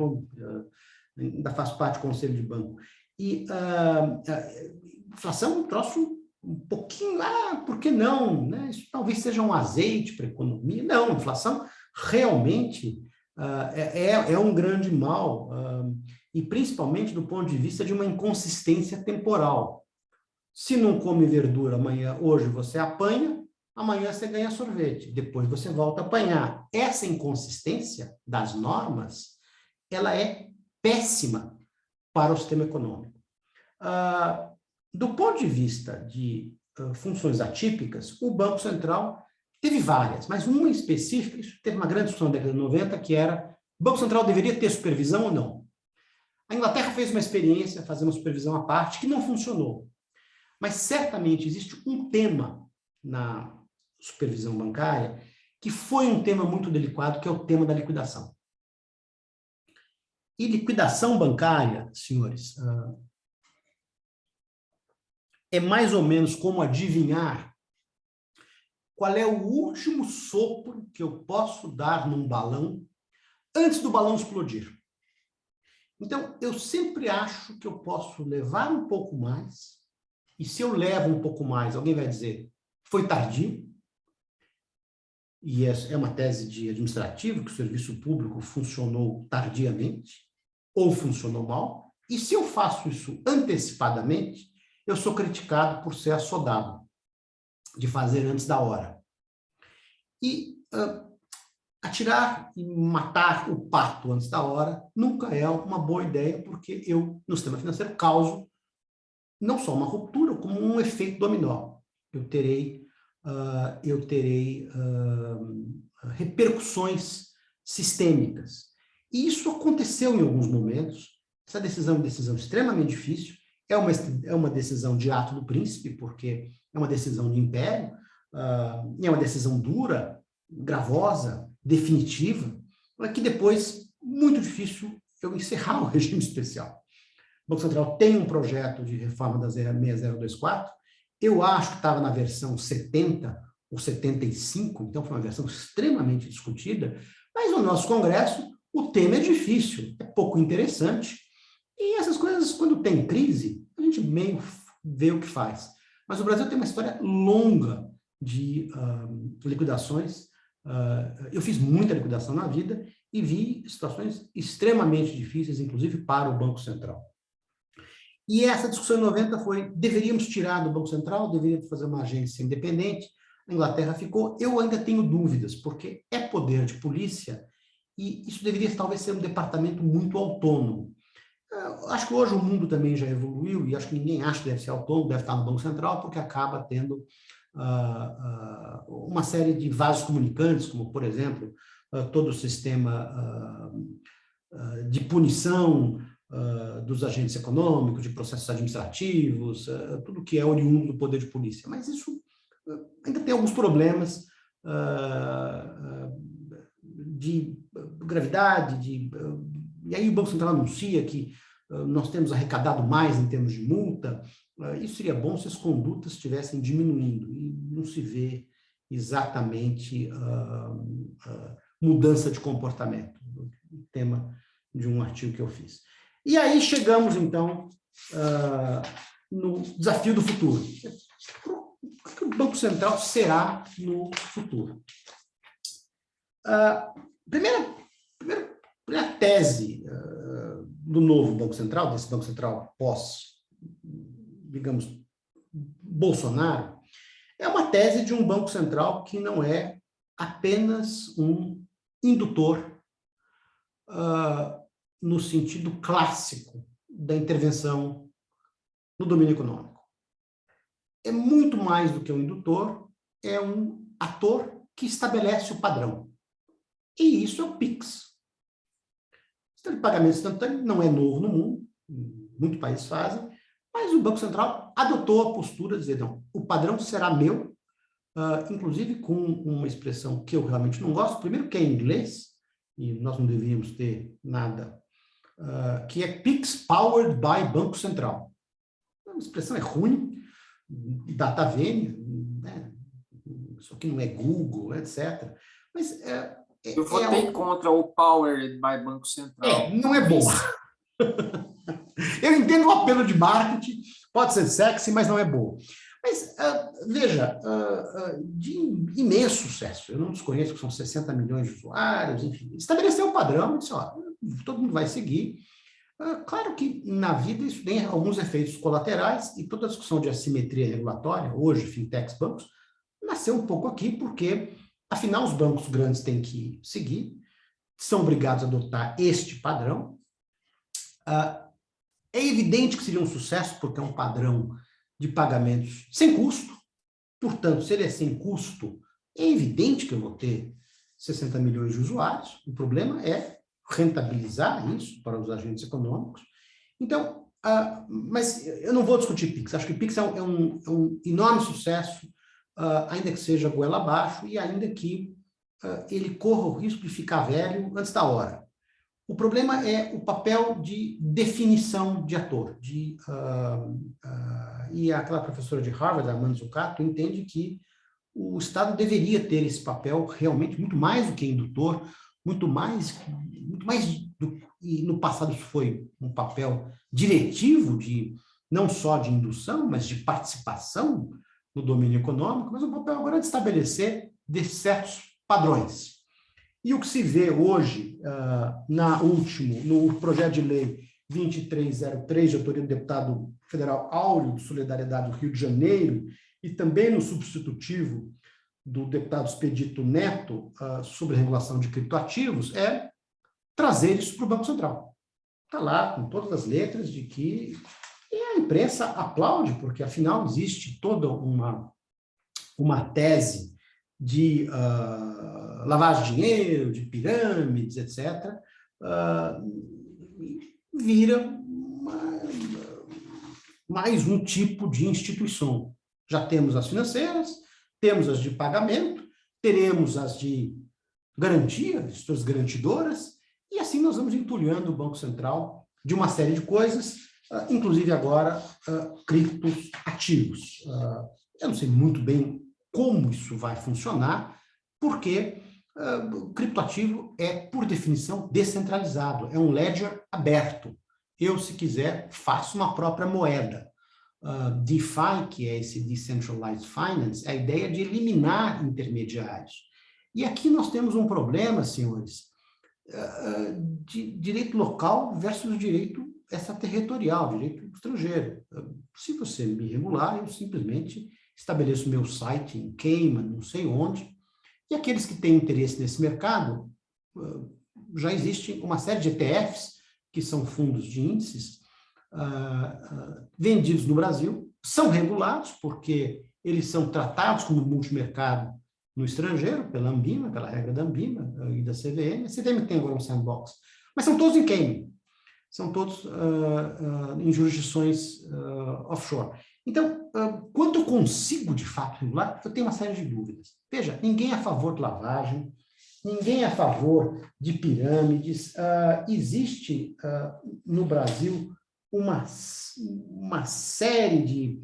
Ainda faço parte do conselho de banco. E inflação é um troço um pouquinho, por que não? Né? Isso talvez seja um azeite para a economia. Não, inflação realmente é um grande mal, e principalmente do ponto de vista de uma inconsistência temporal. Se não come verdura hoje você apanha, amanhã você ganha sorvete, depois você volta a apanhar. Essa inconsistência das normas, ela é péssima para o sistema econômico. Do ponto de vista de funções atípicas, o Banco Central teve várias, mas uma específica, isso teve uma grande discussão na década de 90, que era, o Banco Central deveria ter supervisão ou não? A Inglaterra fez uma experiência, fazer uma supervisão à parte, que não funcionou. Mas certamente existe um tema na supervisão bancária que foi um tema muito delicado, que é o tema da liquidação. E liquidação bancária, senhores, é mais ou menos como adivinhar qual é o último sopro que eu posso dar num balão antes do balão explodir. Então, eu sempre acho que eu posso levar um pouco mais, e se eu levo um pouco mais, alguém vai dizer, foi tardio, e é uma tese de administrativo, que o serviço público funcionou tardiamente, ou funcionou mal, e se eu faço isso antecipadamente, eu sou criticado por ser assodado, de fazer antes da hora. E atirar e matar o pato antes da hora nunca é uma boa ideia, porque eu, no sistema financeiro, causo não só uma ruptura, como um efeito dominó. Eu terei repercussões sistêmicas. E isso aconteceu em alguns momentos. Essa decisão é uma decisão extremamente difícil, é uma decisão de ato do príncipe, porque é uma decisão de império, é uma decisão dura, gravosa, definitiva, que depois, muito difícil eu encerrar o regime especial. O Banco Central tem um projeto de reforma da 6024, eu acho que estava na versão 70 ou 75, então foi uma versão extremamente discutida, mas no nosso Congresso o tema é difícil, é pouco interessante, e essas coisas, quando tem crise, a gente meio vê o que faz. Mas o Brasil tem uma história longa de liquidações. Eu fiz muita liquidação na vida e vi situações extremamente difíceis, inclusive para o Banco Central. E essa discussão em 90 foi, deveríamos tirar do Banco Central, deveríamos fazer uma agência independente, a Inglaterra ficou, eu ainda tenho dúvidas, porque é poder de polícia, e isso deveria talvez ser um departamento muito autônomo. Acho que hoje o mundo também já evoluiu, e acho que ninguém acha que deve ser autônomo, deve estar no Banco Central, porque acaba tendo uma série de vasos comunicantes, como, por exemplo, todo o sistema de punição dos agentes econômicos, de processos administrativos, tudo que é oriundo do poder de polícia. Mas isso ainda tem alguns problemas de gravidade, e aí o Banco Central anuncia que nós temos arrecadado mais em termos de multa. Isso seria bom se as condutas estivessem diminuindo, e não se vê exatamente mudança de comportamento, tema de um artigo que eu fiz. E aí chegamos, então, no desafio do futuro. O que o Banco Central será no futuro? Primeira tese do novo Banco Central, desse Banco Central pós, digamos, Bolsonaro, é uma tese de um Banco Central que não é apenas um indutor no sentido clássico da intervenção no domínio econômico. É muito mais do que um indutor, é um ator que estabelece o padrão. E isso é o PIX. O sistema de pagamento instantâneo não é novo no mundo, muitos países fazem, mas o Banco Central adotou a postura de dizer, não, o padrão será meu, inclusive com uma expressão que eu realmente não gosto, primeiro que é em inglês, e nós não deveríamos ter nada, que é PIX Powered by Banco Central. A expressão é ruim, data vênia, né? Isso aqui não é Google, etc. Mas eu votei contra o Powered by Banco Central. Não é boa. Eu entendo o apelo de marketing, pode ser sexy, mas não é boa. Mas, veja, de imenso sucesso, eu não desconheço que são 60 milhões de usuários, enfim, estabeleceu um padrão, disse, ó, todo mundo vai seguir. Claro que na vida isso tem alguns efeitos colaterais, e toda a discussão de assimetria regulatória, hoje, fintechs, bancos, nasceu um pouco aqui porque, afinal, os bancos grandes têm que seguir, são obrigados a adotar este padrão. É evidente que seria um sucesso, porque é um padrão de pagamentos sem custo. Portanto, se ele é sem custo, é evidente que eu vou ter 60 milhões de usuários. O problema é rentabilizar isso para os agentes econômicos. Então, mas eu não vou discutir Pix. Acho que Pix é um enorme sucesso, ainda que seja goela abaixo e ainda que ele corra o risco de ficar velho antes da hora. O problema é o papel de definição de ator. E aquela professora de Harvard, a Manzucato, entende que o Estado deveria ter esse papel realmente muito mais do que indutor, muito mais e no passado isso foi um papel diretivo, não só de indução, mas de participação no domínio econômico, mas um papel agora de estabelecer certos padrões. E o que se vê hoje, no projeto de lei 2303, de autoria do deputado federal Áureo, de Solidariedade do Rio de Janeiro, e também no substitutivo do deputado Expedito Neto, sobre regulação de criptoativos, é trazer isso para o Banco Central. Está lá, com todas as letras, de que a imprensa aplaude, porque, afinal, existe toda uma tese de lavagem de dinheiro, de pirâmides, etc., vira mais um tipo de instituição. Já temos as financeiras, temos as de pagamento, teremos as de garantia, as garantidoras, e assim nós vamos entulhando o Banco Central de uma série de coisas, inclusive agora criptos ativos. Eu não sei muito bem como isso vai funcionar, porque o criptoativo é, por definição, descentralizado, é um ledger aberto. Eu, se quiser, faço uma própria moeda. DeFi, que é esse Decentralized Finance, é a ideia de eliminar intermediários. E aqui nós temos um problema, senhores, de direito local versus direito extraterritorial, direito estrangeiro. Se você me regular, eu simplesmente estabeleço meu site em Cayman, não sei onde, e aqueles que têm interesse nesse mercado, já existe uma série de ETFs, que são fundos de índices, vendidos no Brasil, são regulados, porque eles são tratados como multimercado no estrangeiro, pela Anbima, pela regra da Anbima e da CVM. A CVM tem agora um sandbox, mas são todos em Cayman, são todos em jurisdições offshore. Então, quando eu consigo, de fato, regular, eu tenho uma série de dúvidas. Veja, ninguém é a favor de lavagem, ninguém é a favor de pirâmides. Existe no Brasil uma série de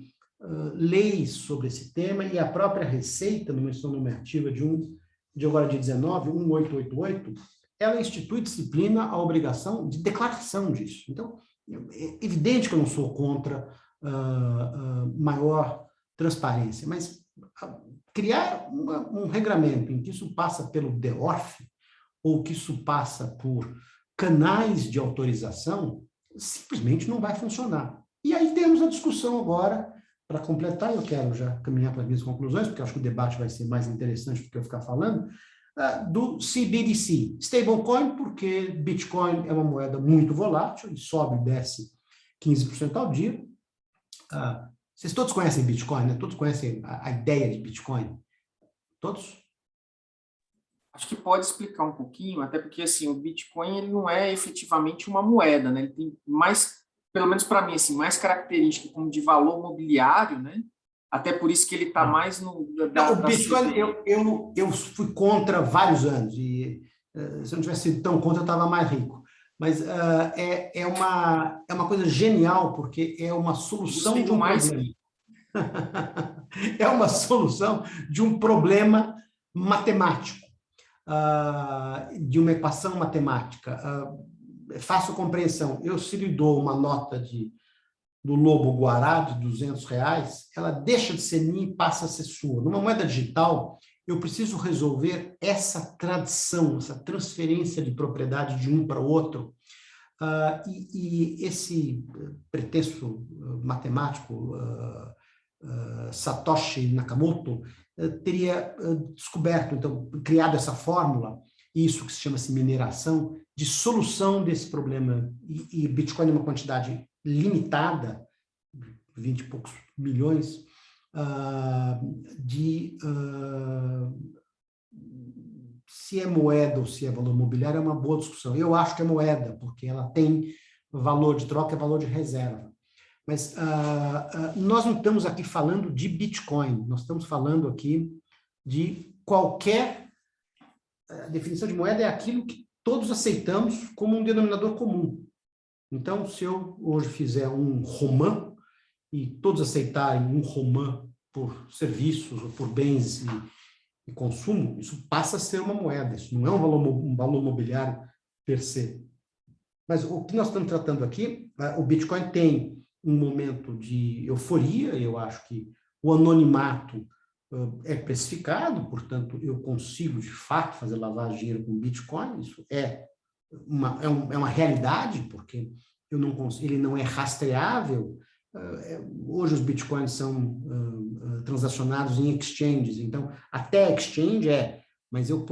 leis sobre esse tema, e a própria Receita, numa instrução normativa de agora de 19, 1888, ela institui disciplina a obrigação de declaração disso. Então, é evidente que eu não sou contra maior transparência, mas criar um regramento em que isso passa pelo DEORF, ou que isso passa por canais de autorização, simplesmente não vai funcionar. E aí temos a discussão agora, para completar, eu quero já caminhar para as minhas conclusões, porque acho que o debate vai ser mais interessante do que eu ficar falando, do CBDC, stablecoin, porque Bitcoin é uma moeda muito volátil, ele sobe e desce 15% ao dia. Vocês todos conhecem Bitcoin, né? Todos conhecem a ideia de Bitcoin? Todos? Acho que pode explicar um pouquinho, até porque assim, o Bitcoin ele não é efetivamente uma moeda, né? Ele tem mais, pelo menos para mim, assim, mais característica como de valor mobiliário, né? Até por isso que ele está mais no... O Bitcoin, eu fui contra vários anos, e se eu não tivesse sido tão contra, eu estava mais rico. Mas é uma coisa genial, porque é uma solução de um problema. É uma solução de um problema matemático, de uma equação matemática. É fácil compreensão. Eu, se lhe dou uma nota do Lobo-Guará de R$200, ela deixa de ser minha e passa a ser sua. Numa moeda digital, eu preciso resolver essa tradição, essa transferência de propriedade de um para o outro, e esse pretexto matemático Satoshi Nakamoto teria descoberto, então, criado essa fórmula, isso que se chama-se mineração, de solução desse problema. E Bitcoin é uma quantidade limitada, 20 e poucos milhões, se é moeda ou se é valor mobiliário é uma boa discussão. Eu acho que é moeda, porque ela tem valor de troca e valor de reserva. Mas nós não estamos aqui falando de Bitcoin, nós estamos falando aqui de qualquer... A definição de moeda é aquilo que todos aceitamos como um denominador comum. Então, se eu hoje fizer um romã, e todos aceitarem um romã por serviços ou por bens e consumo, isso passa a ser uma moeda, isso não é um valor mobiliário per se. Mas o que nós estamos tratando aqui, o Bitcoin tem um momento de euforia, eu acho que o anonimato é precificado, portanto, eu consigo, de fato, fazer lavagem de dinheiro com Bitcoin, isso é uma realidade, porque eu não consigo, ele não é rastreável. Hoje os Bitcoins são transacionados em exchanges, então, até exchange mas eu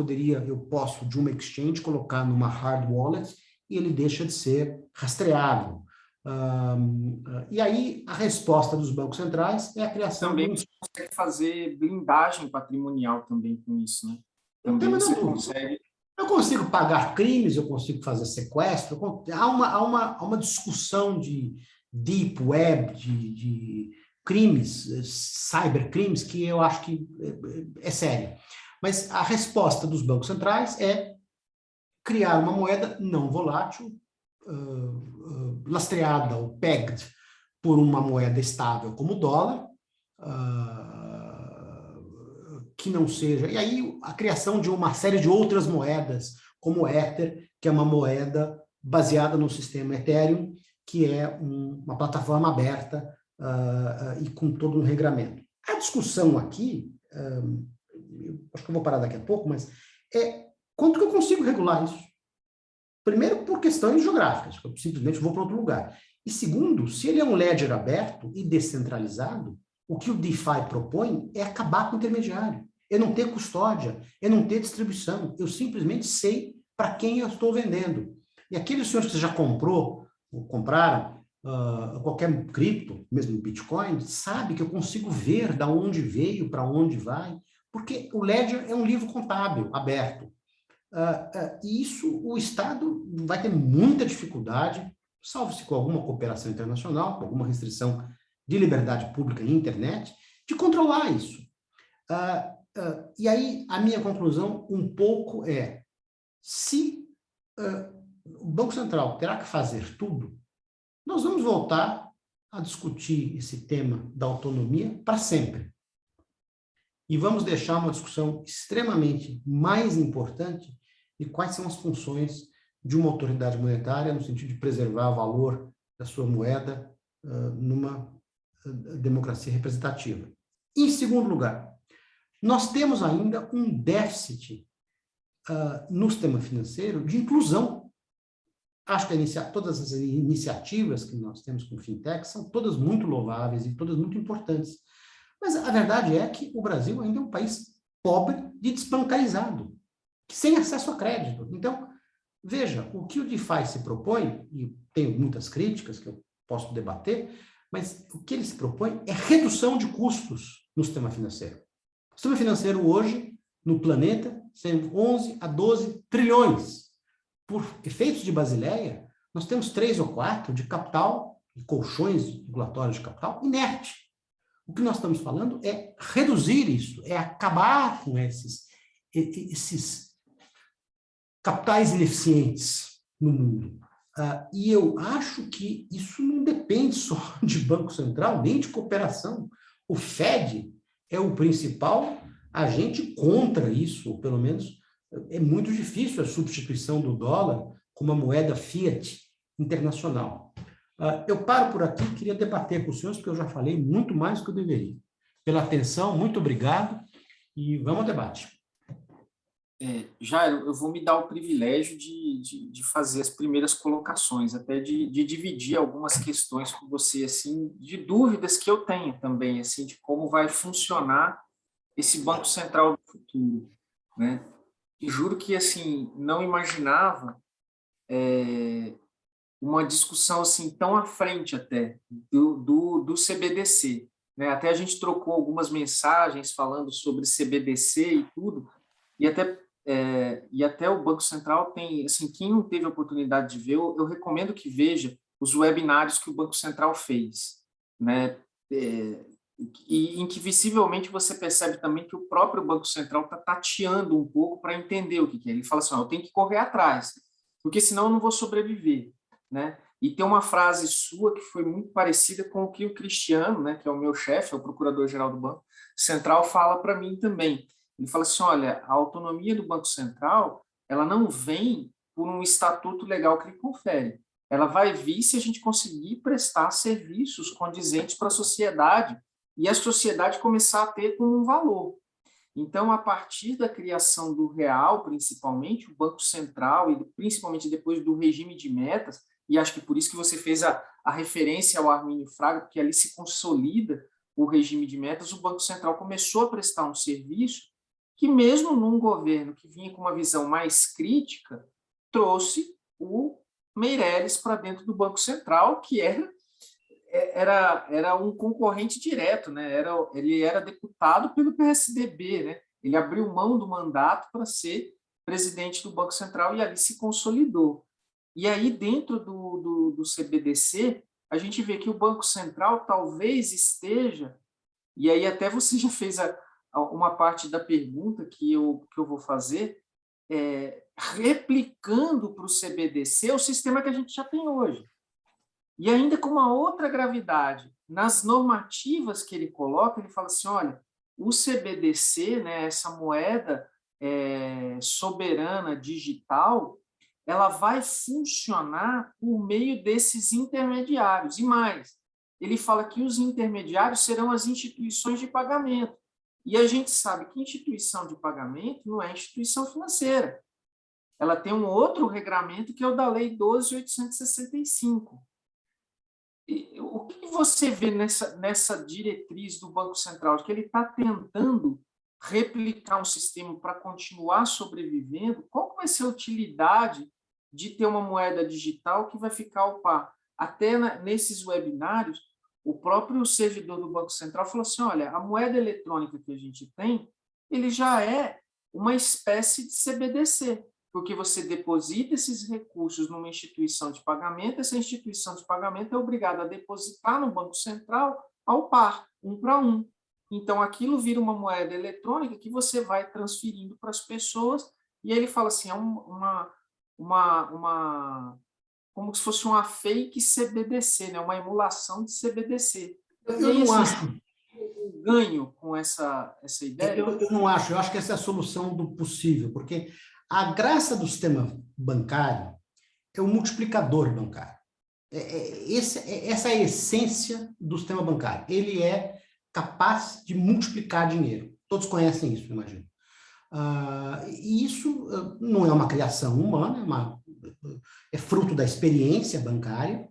posso, de uma exchange, colocar numa hard wallet e ele deixa de ser rastreável. E aí, a resposta dos bancos centrais é a criação... Também você consegue fazer blindagem patrimonial também com isso, né? Também você consegue... Eu consigo pagar crimes, eu consigo fazer sequestro, há uma discussão de deep web, de crimes, cybercrimes, que eu acho que é séria. Mas a resposta dos bancos centrais é criar uma moeda não volátil, lastreada ou pegged por uma moeda estável como o dólar, que não seja... E aí a criação de uma série de outras moedas, como o Ether, que é uma moeda baseada no sistema Ethereum, que é uma plataforma aberta e com todo um regramento. A discussão aqui, acho que eu vou parar daqui a pouco, mas é quanto que eu consigo regular isso? Primeiro, por questões geográficas, eu simplesmente vou para outro lugar. E segundo, se ele é um ledger aberto e descentralizado, o que o DeFi propõe é acabar com o intermediário. É não ter custódia, é não ter distribuição. Eu simplesmente sei para quem eu estou vendendo. E aqueles senhores que já compraram qualquer cripto, mesmo Bitcoin, sabe que eu consigo ver de onde veio, para onde vai, porque o ledger é um livro contábil aberto. E isso o Estado vai ter muita dificuldade, salvo-se com alguma cooperação internacional, com alguma restrição de liberdade pública e internet, de controlar isso. E aí a minha conclusão um pouco é, se o Banco Central terá que fazer tudo, nós vamos voltar a discutir esse tema da autonomia para sempre. E vamos deixar uma discussão extremamente mais importante de quais são as funções de uma autoridade monetária no sentido de preservar o valor da sua moeda numa democracia representativa. Em segundo lugar, nós temos ainda um déficit no sistema financeiro de inclusão. Acho que todas as iniciativas que nós temos com fintech são todas muito louváveis e todas muito importantes. Mas a verdade é que o Brasil ainda é um país pobre e desbancarizado, sem acesso a crédito. Então, veja, o que o DeFi se propõe, e tenho muitas críticas que eu posso debater, mas o que ele se propõe é redução de custos no sistema financeiro. O sistema financeiro hoje, no planeta, tem 11 a 12 trilhões. Por efeitos de Basileia, nós temos 3 ou 4 de capital, de colchões regulatórios de capital, inerte. O que nós estamos falando é reduzir isso, é acabar com esses capitais ineficientes no mundo. E eu acho que isso não depende só de Banco Central, nem de cooperação. O Fed é o principal agente contra isso, ou pelo menos é muito difícil a substituição do dólar como uma moeda fiat internacional. Eu paro por aqui, queria debater com os senhores, porque eu já falei muito mais do que eu deveria. Pela atenção, muito obrigado, e vamos ao debate. Jairo, eu vou me dar o privilégio de fazer as primeiras colocações, até de dividir algumas questões com você, assim, de dúvidas que eu tenho também, assim, de como vai funcionar esse Banco Central do futuro, né? E juro que, assim, não imaginava uma discussão, assim, tão à frente até do CBDC, né? Até a gente trocou algumas mensagens falando sobre CBDC e tudo, e até o Banco Central tem, assim, quem não teve a oportunidade de ver, eu recomendo que veja os webinários que o Banco Central fez, né? E em que visivelmente você percebe também que o próprio Banco Central está tateando um pouco para entender o que é. Ele fala assim, eu tenho que correr atrás, porque senão eu não vou sobreviver, né? E tem uma frase sua que foi muito parecida com o que o Cristiano, né, que é o meu chefe, é o procurador-geral do Banco Central, fala para mim também. Ele fala assim, olha, a autonomia do Banco Central, ela não vem por um estatuto legal que ele confere. Ela vai vir se a gente conseguir prestar serviços condizentes para a sociedade e a sociedade começar a ter como um valor. Então, a partir da criação do real, principalmente, o Banco Central, e principalmente depois do regime de metas, e acho que por isso que você fez a referência ao Armínio Fraga, porque ali se consolida o regime de metas, o Banco Central começou a prestar um serviço que, mesmo num governo que vinha com uma visão mais crítica, trouxe o Meirelles para dentro do Banco Central, que era um concorrente direto, né? Ele era deputado pelo PSDB, né? Ele abriu mão do mandato para ser presidente do Banco Central e ali se consolidou. E aí, dentro do CBDC, a gente vê que o Banco Central talvez esteja, e aí até você já fez uma parte da pergunta que eu vou fazer, replicando para o CBDC o sistema que a gente já tem hoje. E ainda com uma outra gravidade, nas normativas que ele coloca, ele fala assim, olha, o CBDC, né, essa moeda soberana digital, ela vai funcionar por meio desses intermediários. E mais, ele fala que os intermediários serão as instituições de pagamento. E a gente sabe que instituição de pagamento não é instituição financeira. Ela tem um outro regramento, que é o da Lei 12.865. O que você vê nessa diretriz do Banco Central, de que ele está tentando replicar um sistema para continuar sobrevivendo? Qual vai ser a utilidade de ter uma moeda digital que vai ficar ao par? Até nesses webinários, o próprio servidor do Banco Central falou assim, olha, a moeda eletrônica que a gente tem, ele já é uma espécie de CBDC, porque você deposita esses recursos numa instituição de pagamento, essa instituição de pagamento é obrigada a depositar no Banco Central ao par, um para um. Então, aquilo vira uma moeda eletrônica que você vai transferindo para as pessoas, e ele fala assim, é como se fosse uma fake CBDC, né? Uma emulação de CBDC. Eu aí, não assim, acho. um ganho com essa ideia? Eu não acho. Eu acho que essa é a solução do possível, porque a graça do sistema bancário é o multiplicador bancário. Essa é a essência do sistema bancário. Ele é capaz de multiplicar dinheiro. Todos conhecem isso, imagino. E isso não é uma criação humana, é fruto da experiência bancária.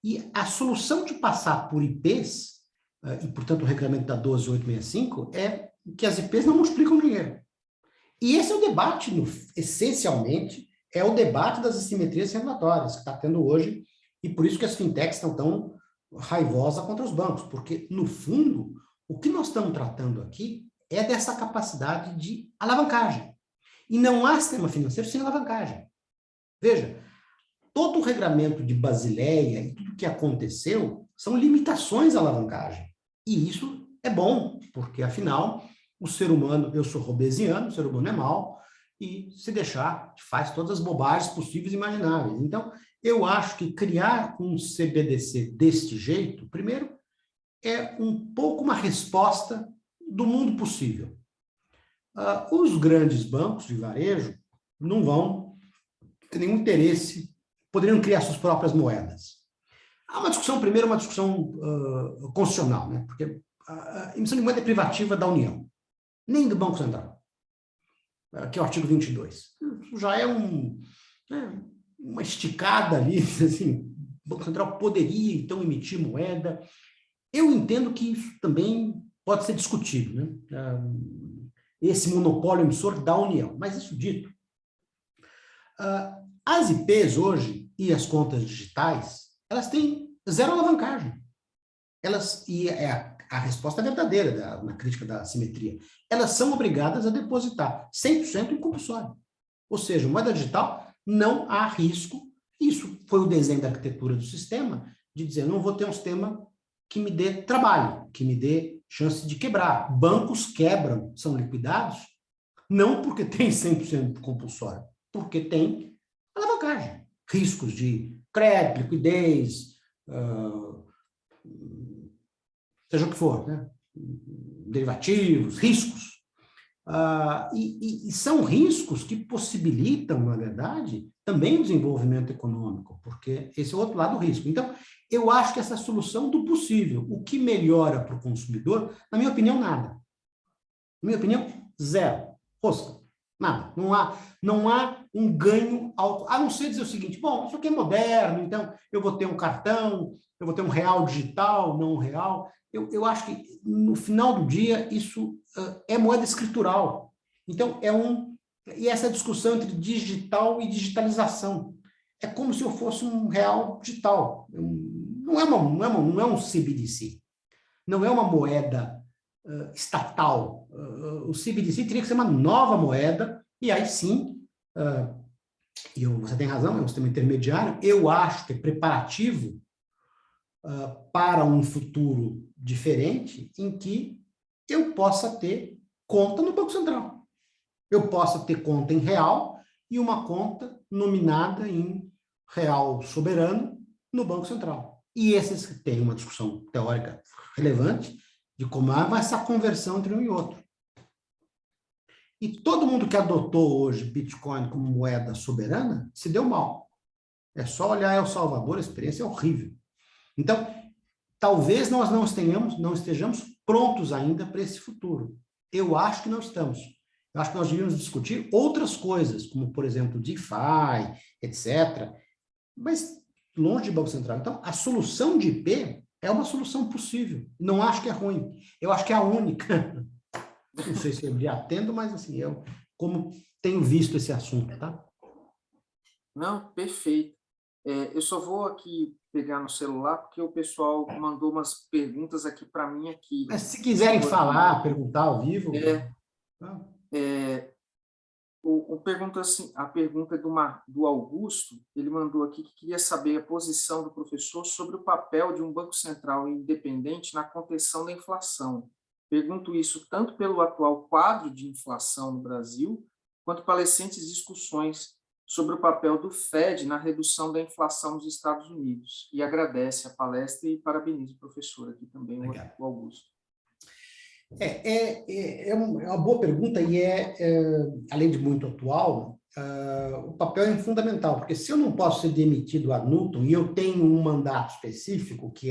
E a solução de passar por IPs, e portanto o regulamento da 12.865, é que as IPs não multiplicam dinheiro. E esse é o debate, essencialmente, é o debate das assimetrias regulatórias que está tendo hoje, e por isso que as fintechs estão tão raivosas contra os bancos, porque, no fundo, o que nós estamos tratando aqui é dessa capacidade de alavancagem. E não há sistema financeiro sem alavancagem. Veja, todo o regramento de Basileia e tudo que aconteceu são limitações à alavancagem. E isso é bom, porque, afinal, o ser humano, eu sou robesiano, o ser humano é mau, e se deixar, faz todas as bobagens possíveis e imagináveis. Então, eu acho que criar um CBDC deste jeito, primeiro, é um pouco uma resposta do mundo possível. Os grandes bancos de varejo não vão ter nenhum interesse, poderiam criar suas próprias moedas. Há uma discussão, primeiro, uma discussão constitucional, né? Porque a emissão de moeda é privativa da União, nem do Banco Central. que é o artigo 22. Isso já é uma esticada ali, assim, o Banco Central poderia, então, emitir moeda. Eu entendo que isso também pode ser discutido, né? Esse monopólio emissor da União. Mas isso dito, as IPs hoje e as contas digitais, elas têm zero alavancagem. E a resposta é verdadeira na crítica da assimetria. Elas são obrigadas a depositar 100% em compulsório. Ou seja, moeda digital não há risco. Isso foi o desenho da arquitetura do sistema, de dizer, não vou ter um sistema que me dê trabalho, que me dê chance de quebrar. Bancos quebram, são liquidados, não porque tem 100% compulsório, porque tem alavancagem, riscos de crédito, liquidez, seja o que for, né? Derivativos, riscos. E são riscos que possibilitam, na verdade, também o desenvolvimento econômico, porque esse é o outro lado do risco. Então, eu acho que essa solução do possível, o que melhora para o consumidor, na minha opinião, nada. Na minha opinião, zero. Rosca, nada. Não há um ganho, a não ser dizer o seguinte, bom, isso aqui é moderno, então eu vou ter um cartão, eu vou ter um real digital, não um real. Eu acho que, no final do dia, isso é moeda escritural. Então, e essa discussão entre digital e digitalização. É como se eu fosse um real digital. Não é um CBDC. Não é uma moeda estatal. O CBDC teria que ser uma nova moeda, e aí sim, você tem razão, é um sistema intermediário, eu acho que é preparativo para um futuro diferente em que eu possa ter conta no Banco Central. Eu possa ter conta em real e uma conta nominada em real soberano no Banco Central. E esses tem uma discussão teórica relevante de como vai essa conversão entre um e outro. E todo mundo que adotou hoje Bitcoin como moeda soberana se deu mal. É só olhar El Salvador, a experiência é horrível. Então, talvez nós não estejamos prontos ainda para esse futuro. Eu acho que não estamos. Eu acho que nós devíamos discutir outras coisas, como, por exemplo, DeFi, etc., mas longe de Banco Central. Então, a solução de IP é uma solução possível. Não acho que é ruim. Eu acho que é a única. Não sei se eu me atendo, mas assim, eu como tenho visto esse assunto, tá? Não, perfeito. Eu só vou aqui pegar no celular, porque o pessoal mandou umas perguntas aqui para mim aqui. Mas se quiserem falar, perguntar ao vivo... Pergunta assim, a pergunta é do Augusto, ele mandou aqui que queria saber a posição do professor sobre o papel de um Banco Central independente na contenção da inflação. Pergunto isso tanto pelo atual quadro de inflação no Brasil, quanto para recentes discussões sobre o papel do Fed na redução da inflação nos Estados Unidos. E agradece a palestra e parabeniza o professor aqui também, o Augusto. É uma boa pergunta e além de muito atual, o papel é fundamental, porque se eu não posso ser demitido ad nutum e eu tenho um mandato específico, que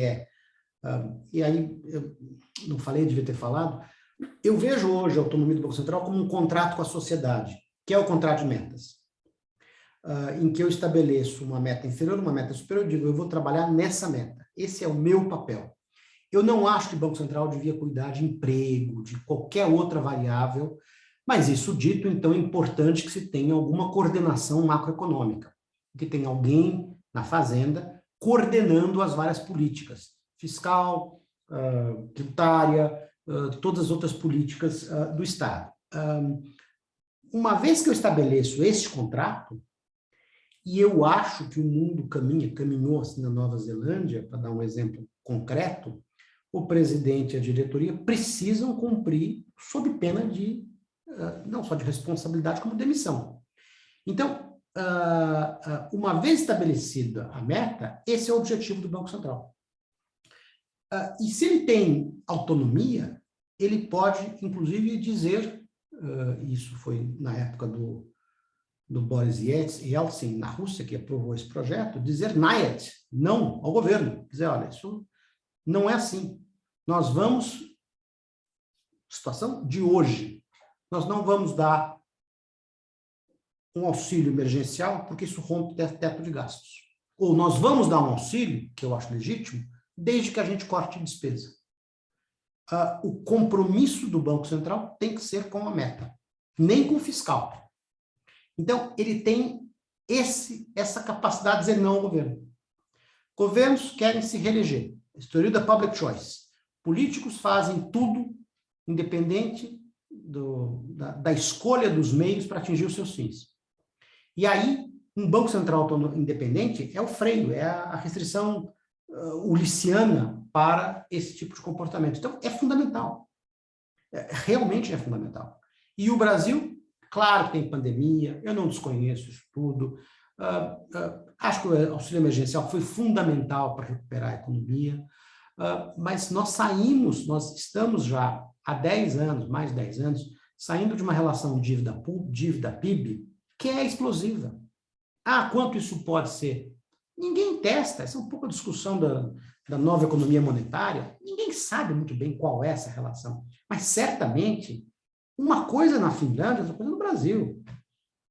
e aí eu não falei, devia ter falado, eu vejo hoje a autonomia do Banco Central como um contrato com a sociedade, que é o contrato de metas, em que eu estabeleço uma meta inferior, uma meta superior, eu digo, eu vou trabalhar nessa meta, esse é o meu papel. Eu não acho que o Banco Central devia cuidar de emprego, de qualquer outra variável, mas isso dito, então é importante que se tenha alguma coordenação macroeconômica, que tenha alguém na Fazenda coordenando as várias políticas, fiscal, tributária, todas as outras políticas do Estado. Uma vez que eu estabeleço esse contrato, e eu acho que o mundo caminhou assim na Nova Zelândia, para dar um exemplo concreto, o presidente e a diretoria precisam cumprir sob pena de, não só de responsabilidade, como demissão. Então, uma vez estabelecida a meta, esse é o objetivo do Banco Central. E se ele tem autonomia, ele pode, inclusive, dizer, isso foi na época do Boris Yeltsin, na Rússia, que aprovou esse projeto, dizer não ao governo. Dizer, olha, isso não é assim. Nós vamos, situação de hoje, nós não vamos dar um auxílio emergencial, porque isso rompe teto de gastos. Ou nós vamos dar um auxílio, que eu acho legítimo, desde que a gente corte despesa. O compromisso do Banco Central tem que ser com a meta, nem com o fiscal. Então, ele tem essa capacidade de dizer não ao governo. Governos querem se reeleger. História da public choice. Políticos fazem tudo independente da escolha dos meios para atingir os seus fins. E aí, um Banco Central independente é o freio, é a restrição uliciana para esse tipo de comportamento. Então, é fundamental. Realmente é fundamental. E o Brasil, claro que tem pandemia, eu não desconheço isso tudo, acho que o auxílio emergencial foi fundamental para recuperar a economia, mas nós estamos já há 10 anos, mais de 10 anos, saindo de uma relação dívida-PIB que é explosiva. Quanto isso pode ser? Ninguém testa, essa é um pouco a discussão da nova economia monetária, ninguém sabe muito bem qual é essa relação, mas certamente uma coisa na Finlândia, outra coisa no Brasil.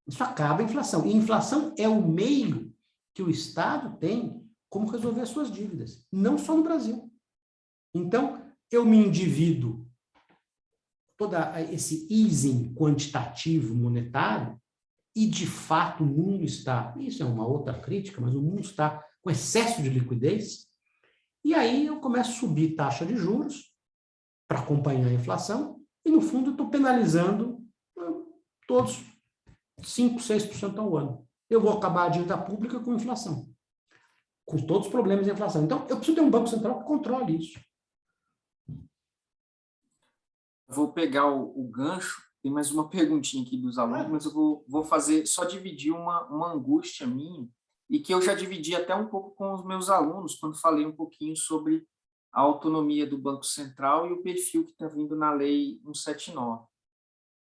Isso acaba a inflação. E inflação é o meio que o Estado tem como resolver as suas dívidas, não só no Brasil. Então, eu me endivido, todo esse easing quantitativo monetário, e de fato o mundo está, isso é uma outra crítica, mas o mundo está com excesso de liquidez, e aí eu começo a subir taxa de juros para acompanhar a inflação, e no fundo eu estou penalizando todos 5%, 6% ao ano. Eu vou acabar a dívida pública com inflação, com todos os problemas de inflação. Então, eu preciso ter um Banco Central que controle isso. Vou pegar o gancho, tem mais uma perguntinha aqui dos alunos, mas eu vou fazer, só dividir uma angústia minha, e que eu já dividi até um pouco com os meus alunos, quando falei um pouquinho sobre a autonomia do Banco Central e o perfil que está vindo na Lei 179.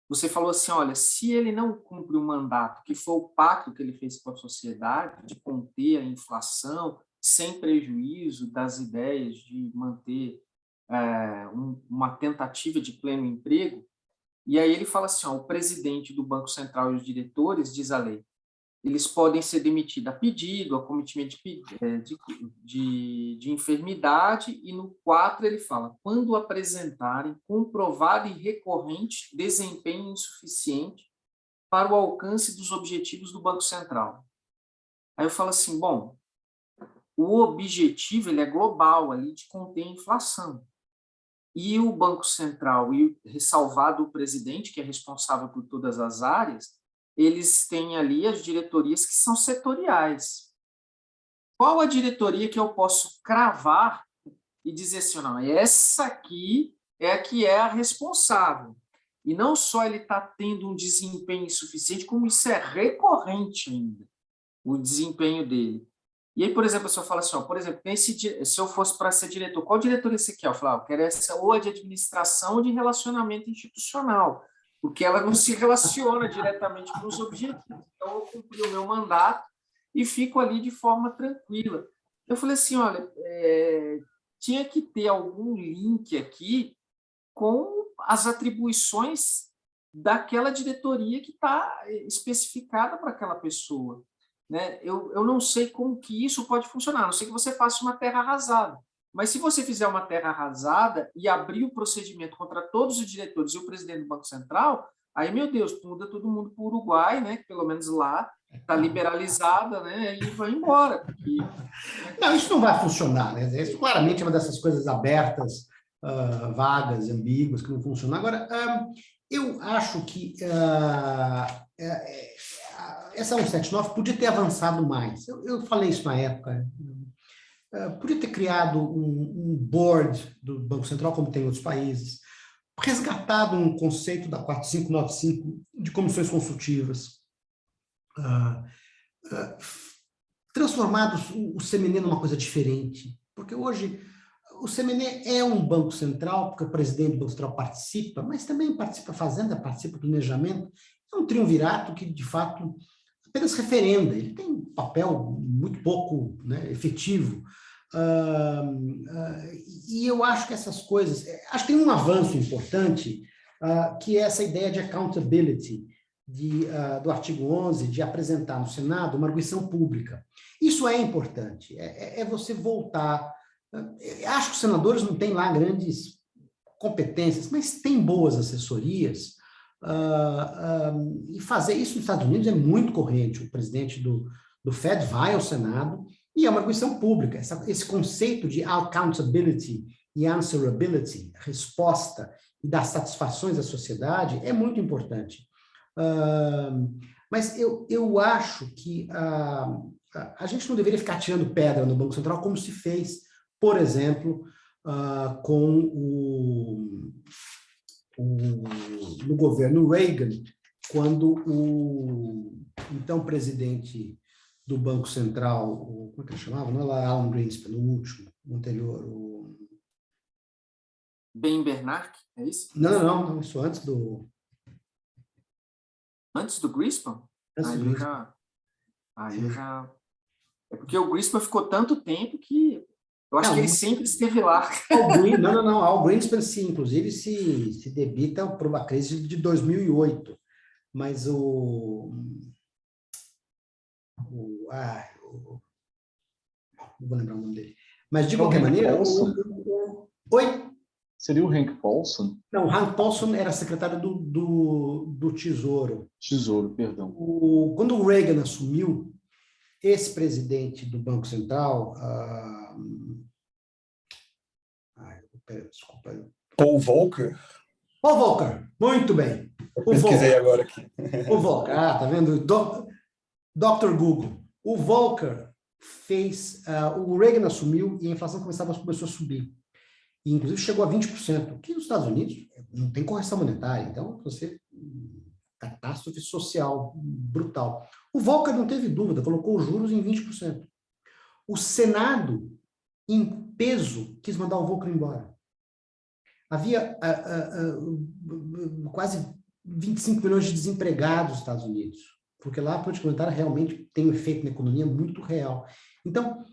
Você falou assim, olha, se ele não cumpre o mandato, que foi o pacto que ele fez com a sociedade, de conter a inflação, sem prejuízo das ideias de manter uma tentativa de pleno emprego, e aí ele fala assim, o presidente do Banco Central e os diretores, diz a lei, eles podem ser demitidos a pedido, a cometimento de enfermidade, e no 4 ele fala, quando apresentarem comprovado e recorrente desempenho insuficiente para o alcance dos objetivos do Banco Central. Aí eu falo assim, bom, o objetivo ele é global, ali, de conter a inflação. E o Banco Central, e ressalvado o presidente, que é responsável por todas as áreas, eles têm ali as diretorias que são setoriais. Qual a diretoria que eu posso cravar e dizer assim, não, essa aqui é a que é a responsável. E não só ele está tendo um desempenho insuficiente, como isso é recorrente ainda, o desempenho dele. E aí, por exemplo, a pessoa fala assim, por exemplo, se eu fosse para ser diretor, qual diretoria você quer? Eu falo, eu quero essa ou a de administração ou de relacionamento institucional, porque ela não se relaciona diretamente com os objetivos. Então, eu cumpri o meu mandato e fico ali de forma tranquila. Eu falei assim, olha, tinha que ter algum link aqui com as atribuições daquela diretoria que está especificada para aquela pessoa. Né? Eu não sei como que isso pode funcionar, a não sei que você faça uma terra arrasada. Mas se você fizer uma terra arrasada e abrir o procedimento contra todos os diretores e o presidente do Banco Central, aí, meu Deus, muda todo mundo para o Uruguai, né? Que pelo menos lá está liberalizada, né? E vai embora. Porque... Não, isso não vai funcionar, né? Isso claramente é uma dessas coisas abertas, vagas, ambíguas, que não funcionam. Agora, eu acho que essa 179 podia ter avançado mais. Eu falei isso na época. Podia ter criado um board do Banco Central, como tem em outros países, resgatado um conceito da 4595 de comissões consultivas, transformado o CMN numa coisa diferente, porque hoje o CMN é um banco central, porque o presidente do Banco Central participa, mas também participa a Fazenda, participa do planejamento, é um triunvirato que, de fato, apenas referenda, ele tem um papel muito pouco, né, efetivo. E eu acho que essas coisas... Acho que tem um avanço importante, que é essa ideia de accountability, do artigo 11 de apresentar no Senado uma arguição pública. Isso é importante, é você voltar. Acho que os senadores não têm lá grandes competências, mas têm boas assessorias, e fazer isso nos Estados Unidos é muito corrente. O presidente do Fed vai ao Senado e é uma arguição pública. Esse conceito de accountability e answerability, resposta e dar satisfações à sociedade, é muito importante. Mas eu acho que a gente não deveria ficar tirando pedra no Banco Central como se fez, por exemplo, no governo Reagan, quando o então presidente do Banco Central, como é que ele chamava? Não era Alan Greenspan, o último, o anterior. Ben Bernanke, é isso? Não, isso antes do... Antes do Greenspan? Eu já... É porque o Greenspan ficou tanto tempo que eu acho que ele sempre esteve lá. Al Greenspan, sim, inclusive se debita por uma crise de 2008, mas não vou lembrar o nome dele. Mas, de qualquer maneira... Oi? Seria o Hank Paulson? Não, o Hank Paulson era secretário do Tesouro. Tesouro, perdão. Quando o Reagan assumiu, esse presidente do Banco Central... desculpa. Paul Volcker? Paul Volcker, muito bem. Eu pesquisei agora aqui. O Volcker, tá vendo? Dr. Google. O Volcker fez... o Reagan assumiu e a inflação começou a subir. E, inclusive, chegou a 20%, que nos Estados Unidos não tem correção monetária. Então, catástrofe social brutal. O Volcker não teve dúvida, colocou os juros em 20%. O Senado, em peso, quis mandar o Volcker embora. Havia quase 25 milhões de desempregados nos Estados Unidos, porque lá a política monetária realmente tem um efeito na economia muito real. Então,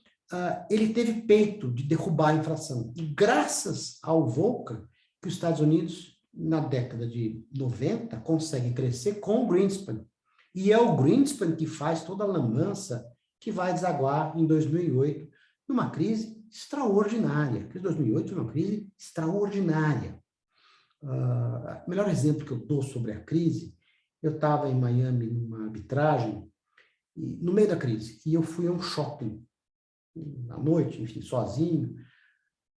ele teve peito de derrubar a inflação. E graças ao Volcker, que os Estados Unidos, na década de 90, conseguem crescer com o Greenspan. E é o Greenspan que faz toda a lambança que vai desaguar em 2008, numa crise extraordinária. A crise de 2008 foi uma crise extraordinária. O melhor exemplo que eu dou sobre a crise, eu estava em Miami numa arbitragem, no meio da crise, e eu fui a um shopping, à noite, enfim, sozinho.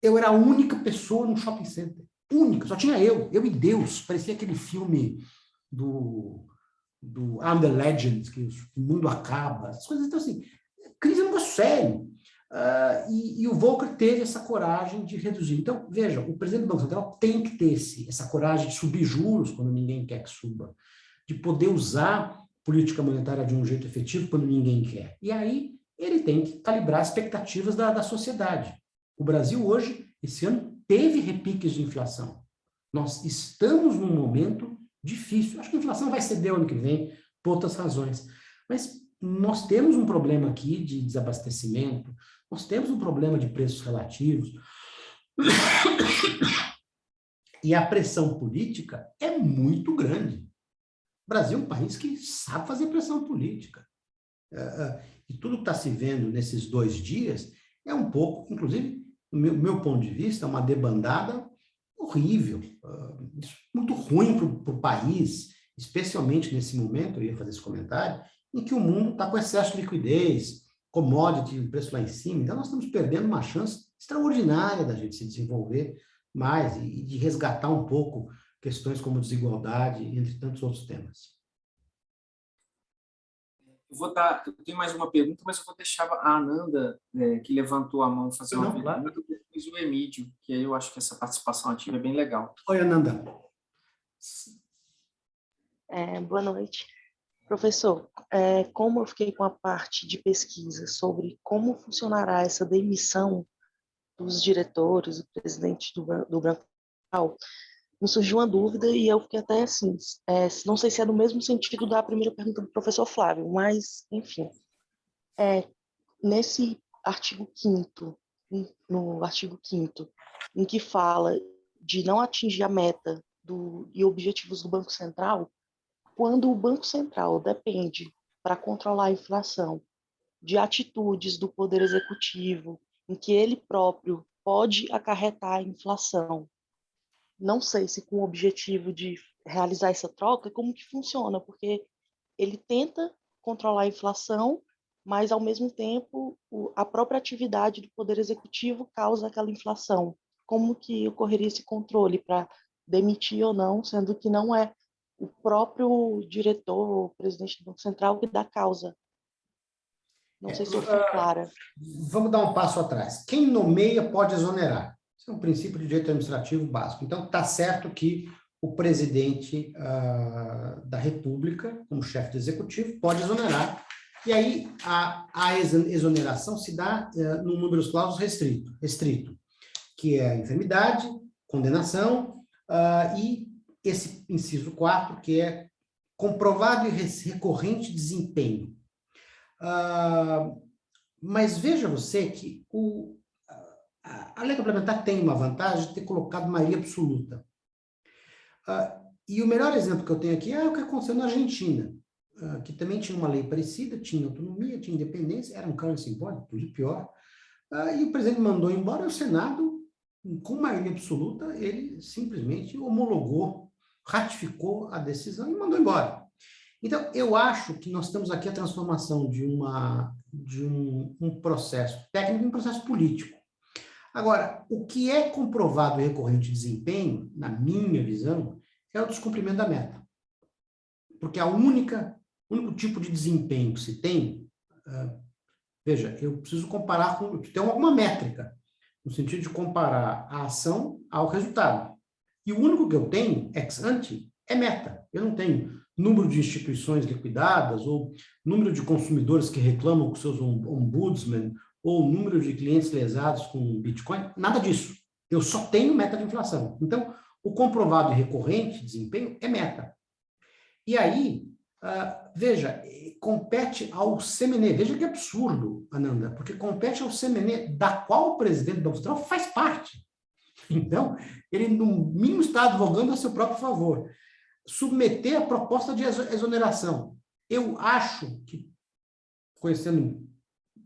Eu era a única pessoa no shopping center. Única, só tinha eu e Deus. Parecia aquele filme do I'm the Legend, que o mundo acaba, essas coisas. Então, assim, crise é um negócio sério. E o Volcker teve essa coragem de reduzir. Então, veja, o presidente do Banco Central tem que ter essa coragem de subir juros quando ninguém quer que suba, de poder usar política monetária de um jeito efetivo quando ninguém quer. E aí, ele tem que calibrar as expectativas da sociedade. O Brasil hoje, esse ano, teve repiques de inflação. Nós estamos num momento difícil. Acho que a inflação vai ceder ano que vem, por outras razões. Mas nós temos um problema aqui de desabastecimento, nós temos um problema de preços relativos, e a pressão política é muito grande. O Brasil é um país que sabe fazer pressão política. E tudo que está se vendo nesses 2 dias é um pouco, inclusive, do meu ponto de vista, uma debandada horrível, muito ruim para o país, especialmente nesse momento, eu ia fazer esse comentário, em que o mundo está com excesso de liquidez, commodity, o preço lá em cima. Então, nós estamos perdendo uma chance extraordinária da gente se desenvolver mais e de resgatar um pouco questões como desigualdade, entre tantos outros temas. Eu tenho mais uma pergunta, mas eu vou deixar a Ananda, que levantou a mão, fazer uma pergunta, depois o Emílio, que aí eu acho que essa participação ativa é bem legal. Oi, Ananda. Boa noite. Professor, como eu fiquei com a parte de pesquisa sobre como funcionará essa demissão dos diretores, do presidente do Banco Central, me surgiu uma dúvida e eu fiquei até assim, não sei se é do mesmo sentido da primeira pergunta do professor Flávio, mas, enfim, nesse artigo 5º, no artigo 5º, em que fala de não atingir a meta e objetivos do Banco Central, quando o Banco Central depende, para controlar a inflação, de atitudes do Poder Executivo, em que ele próprio pode acarretar a inflação, não sei se com o objetivo de realizar essa troca, como que funciona, porque ele tenta controlar a inflação, mas, ao mesmo tempo, a própria atividade do Poder Executivo causa aquela inflação. Como que ocorreria esse controle para demitir ou não, sendo que não é o próprio diretor, o presidente do Banco Central, que dá causa? Não sei se eu fui clara. Vamos dar um passo atrás. Quem nomeia pode exonerar. Isso é um princípio de direito administrativo básico. Então, está certo que o presidente da República, como chefe do executivo, pode exonerar. E aí, a exoneração se dá num número clausus restrito, que é a enfermidade, condenação, e esse inciso 4, que é comprovado e recorrente desempenho. Mas veja você que a lei complementar tem uma vantagem de ter colocado maioria absoluta. E o melhor exemplo que eu tenho aqui é o que aconteceu na Argentina, que também tinha uma lei parecida, tinha autonomia, tinha independência, era um currency board, tudo pior, e o presidente mandou embora, e o Senado, com maioria absoluta, ele simplesmente homologou, ratificou a decisão e mandou embora. Então, eu acho que nós temos aqui a transformação de um processo técnico em um processo político. Agora, o que é comprovado e recorrente de desempenho, na minha visão, é o descumprimento da meta. Porque o único tipo de desempenho que se tem, veja, eu preciso comparar com, tem alguma métrica, no sentido de comparar a ação ao resultado. E o único que eu tenho, ex ante, é meta. Eu não tenho número de instituições liquidadas, ou número de consumidores que reclamam com seus ombudsman, ou número de clientes lesados com Bitcoin, nada disso. Eu só tenho meta de inflação. Então, o comprovado e recorrente desempenho é meta. E aí, veja, compete ao CMN. Veja que absurdo, Ananda, porque compete ao CMN, da qual o presidente do Banco Central faz parte. Então, ele, no mínimo, está advogando a seu próprio favor. Submeter a proposta de exoneração. Eu acho que, conhecendo,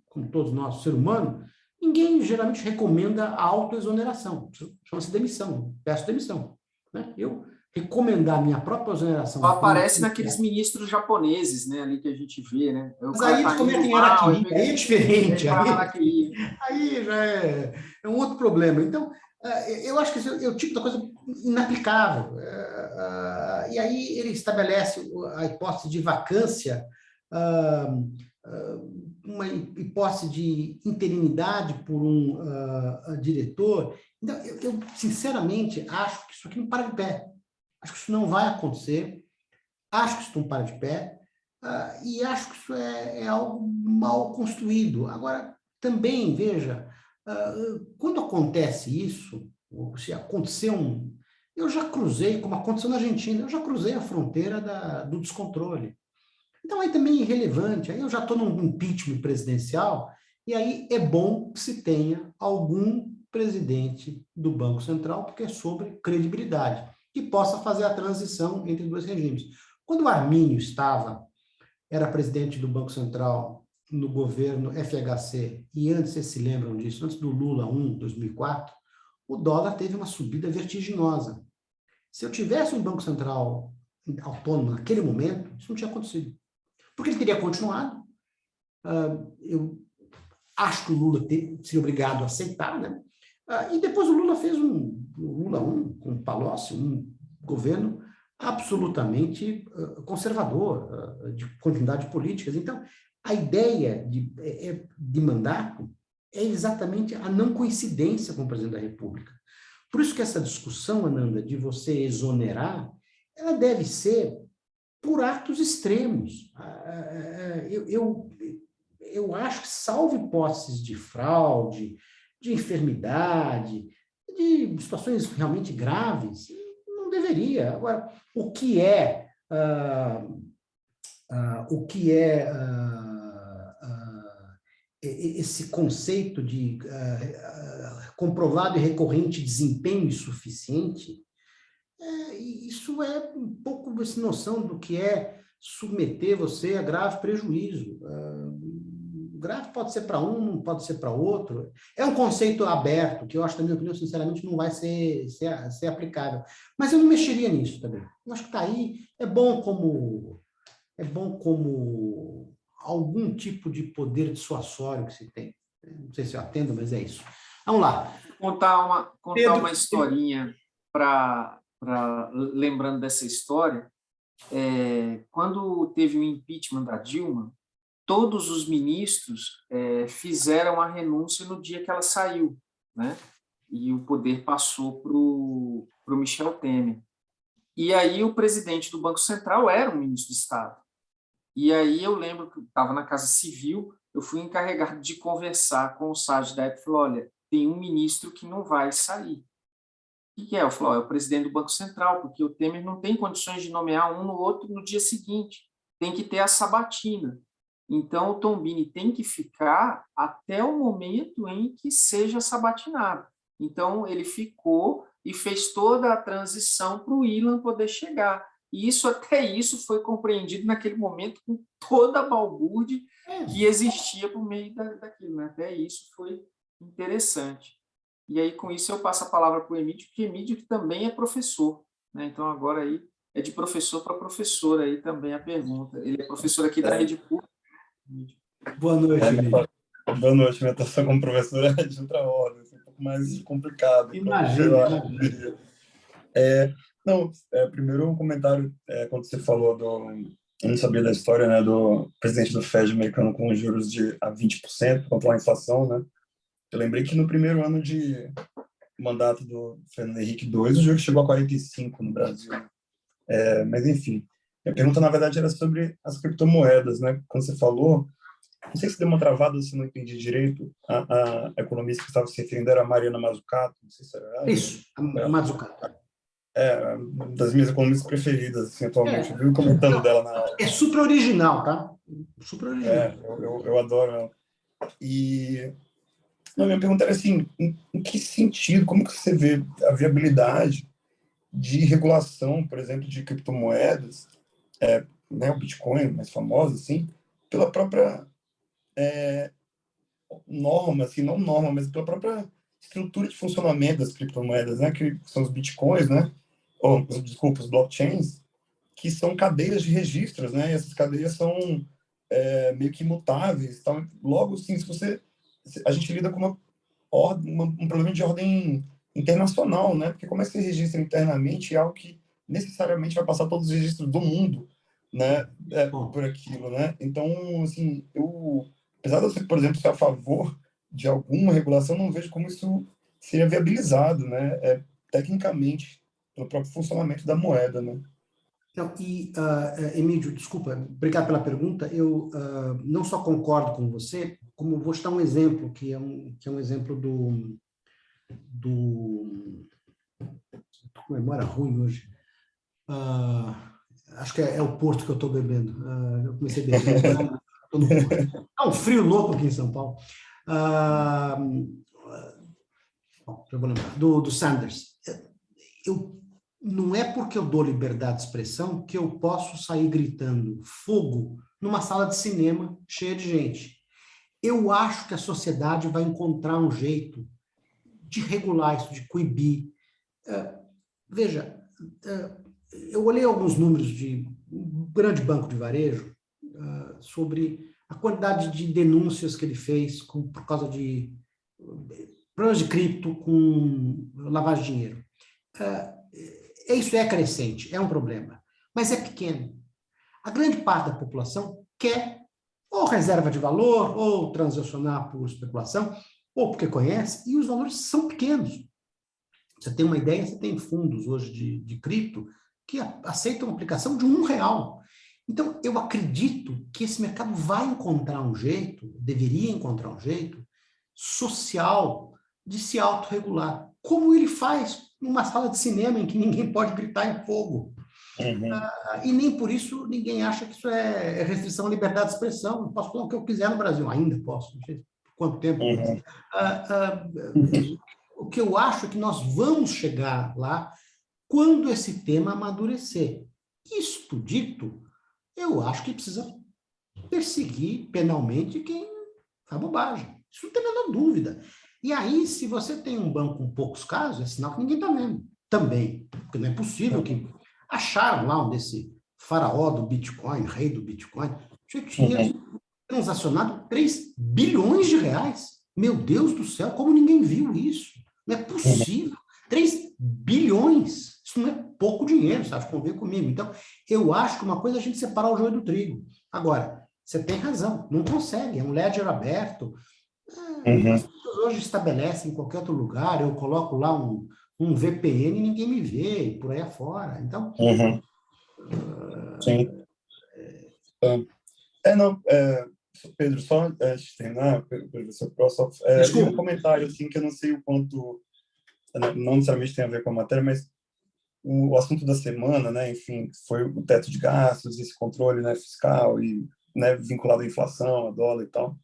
como todos nós, o ser humano, ninguém geralmente recomenda a autoexoneração. Chama-se demissão. Peço demissão. Né? Eu recomendar a minha própria exoneração. Só aparece naqueles ministros japoneses, né, ali que a gente vê, né? Mas aí eles cometem harakiri, aí é diferente. Aí já é um outro problema. Então, eu acho que esse é o tipo de coisa inaplicável. E aí ele estabelece a hipótese de vacância, uma hipótese de interinidade por um diretor. Então, eu sinceramente acho que isso aqui não para de pé. Acho que isso não vai acontecer. Acho que isso não para de pé. E acho que isso é algo mal construído. Agora, também, veja, quando acontece isso, ou se acontecer eu já cruzei, como aconteceu na Argentina, eu já cruzei a fronteira do descontrole. Então, aí também é irrelevante, aí eu já estou num impeachment presidencial, e aí é bom que se tenha algum presidente do Banco Central, porque é sobre credibilidade, que possa fazer a transição entre dois regimes. Quando o Arminio era presidente do Banco Central no governo FHC, e antes, vocês se lembram disso, antes do Lula 1, 2004, o dólar teve uma subida vertiginosa. Se eu tivesse um Banco Central autônomo naquele momento, isso não tinha acontecido. Porque ele teria continuado. Eu acho que o Lula seria obrigado a aceitar, né? E depois o Lula fez o Lula 1, com o Palocci, um governo absolutamente conservador, de continuidade de políticas. Então, a ideia de mandato é exatamente a não coincidência com o presidente da República. Por isso que essa discussão, Ananda, de você exonerar, ela deve ser por atos extremos. Eu acho que, salvo hipóteses de fraude, de enfermidade, de situações realmente graves, não deveria. Agora, o que é esse conceito de comprovado e recorrente desempenho insuficiente isso é um pouco essa noção do que é submeter você a grave prejuízo. Grave pode ser para um, não pode ser para outro. É um conceito aberto, que eu acho, na minha opinião, sinceramente, não vai ser aplicável. Mas eu não mexeria nisso também. Eu acho que está aí, é bom como algum tipo de poder dissuasório que se tem. Não sei se eu atendo, mas é isso. Vamos lá. Contar Pedro, uma historinha lembrando dessa história. Quando teve o impeachment da Dilma, todos os ministros fizeram a renúncia no dia que ela saiu, né? E o poder passou para o Michel Temer. E aí o presidente do Banco Central era um ministro de Estado. E aí eu lembro que eu estava na Casa Civil, eu fui encarregado de conversar com o Sage da época e falei, olha, tem um ministro que não vai sair. O que é? Eu falei, é o presidente do Banco Central, porque o Temer não tem condições de nomear um no outro no dia seguinte. Tem que ter a sabatina. Então, o Tombini tem que ficar até o momento em que seja sabatinado. Então, ele ficou e fez toda a transição para o Ilan poder chegar. E até isso foi compreendido naquele momento com toda a balbúrdia que existia por meio daquilo. Né? Até isso foi interessante. E aí, com isso, eu passo a palavra para o Emílio, porque Emílio também é professor. Né? Então, agora aí é de professor para professor aí também a pergunta. Ele é professor aqui da Rede Pública. Boa noite, Emílio. Boa noite, minha atuação como professor é de outra ordem, um pouco mais complicado. Imagina. Primeiro um comentário, quando você falou eu não sabia da história, né, do presidente do Fed americano com juros de a 20%, controlar a inflação, né? Eu lembrei que no primeiro ano de mandato do Fernando Henrique II, o juro chegou a 45 no Brasil. Mas, enfim, minha pergunta, na verdade, era sobre as criptomoedas, né? Quando você falou, não sei se deu uma travada, se não entendi direito, a economista que estava se referindo era a Mariana Mazzucato, não sei se era ela. Isso, a Mazzucato. Uma das minhas economistas preferidas, assim, atualmente. Eu vivo comentando dela na aula. É super original, tá? Super original. Eu adoro ela. E minha pergunta era assim, em que sentido, como que você vê a viabilidade de regulação, por exemplo, de criptomoedas, né, o Bitcoin, mais famoso, assim, pela própria norma, assim, não norma, mas pela própria estrutura de funcionamento das criptomoedas, né, que são os Bitcoins, né, desculpa, os blockchains, que são cadeias de registros, né, e essas cadeias são meio que imutáveis. Então, logo, assim, a gente lida com um problema de ordem internacional, né, porque como é que se registra internamente é algo que necessariamente vai passar todos os registros do mundo, né, por aquilo, né. Então, assim, apesar de eu, por exemplo, ser a favor de alguma regulação, não vejo como isso seria viabilizado, né, tecnicamente, pelo próprio funcionamento da moeda, né. Não, Emílio, desculpa, obrigado pela pergunta. Eu não só concordo com você, como vou te dar um exemplo, que é um exemplo do memória ruim hoje. Acho que é o Porto que eu estou bebendo. Eu comecei a beber. Há um frio louco aqui em São Paulo. Bom, já vou lembrar. Do Sanders. Não é porque eu dou liberdade de expressão que eu posso sair gritando fogo numa sala de cinema cheia de gente. Eu acho que a sociedade vai encontrar um jeito de regular isso, de coibir. Veja, eu olhei alguns números de um grande banco de varejo sobre a quantidade de denúncias que ele fez por causa de problemas de cripto com lavagem de dinheiro. Isso é crescente, é um problema, mas é pequeno. A grande parte da população quer ou reserva de valor, ou transacionar por especulação, ou porque conhece, e os valores são pequenos. Você tem uma ideia, você tem fundos hoje de cripto que aceitam uma aplicação de R$1. Então, eu acredito que esse mercado vai encontrar um jeito, deveria encontrar um jeito social de se autorregular, como ele faz numa sala de cinema em que ninguém pode gritar em fogo. E nem por isso ninguém acha que isso é restrição à liberdade de expressão. Eu posso falar o que eu quiser no Brasil, ainda posso, não sei por quanto tempo. O que eu acho é que nós vamos chegar lá quando esse tema amadurecer. Isto dito, eu acho que precisa perseguir penalmente quem faz bobagem. Isso não tem a menor dúvida. E aí, se você tem um banco com poucos casos, é sinal que ninguém está vendo. Também, porque não é possível que acharam lá um desse faraó do Bitcoin, rei do Bitcoin, já tinha transacionado 3 bilhões de reais. Meu Deus do céu, como ninguém viu isso? Não é possível. 3 bilhões. Isso não é pouco dinheiro, sabe? Convém comigo. Então, eu acho que uma coisa é a gente separar o joio do trigo. Agora, você tem razão, não consegue. É um ledger aberto. As pessoas hoje estabelecem em qualquer outro lugar, eu coloco lá um VPN e ninguém me vê, e por aí afora. Então... Sim. Não, Pedro, só antes de terminar, professor Pro, e um comentário, assim, que eu não sei o quanto, não necessariamente tem a ver com a matéria, mas o assunto da semana, né, enfim, foi o teto de gastos, esse controle, né, fiscal e, né, vinculado à inflação, a dólar e tal.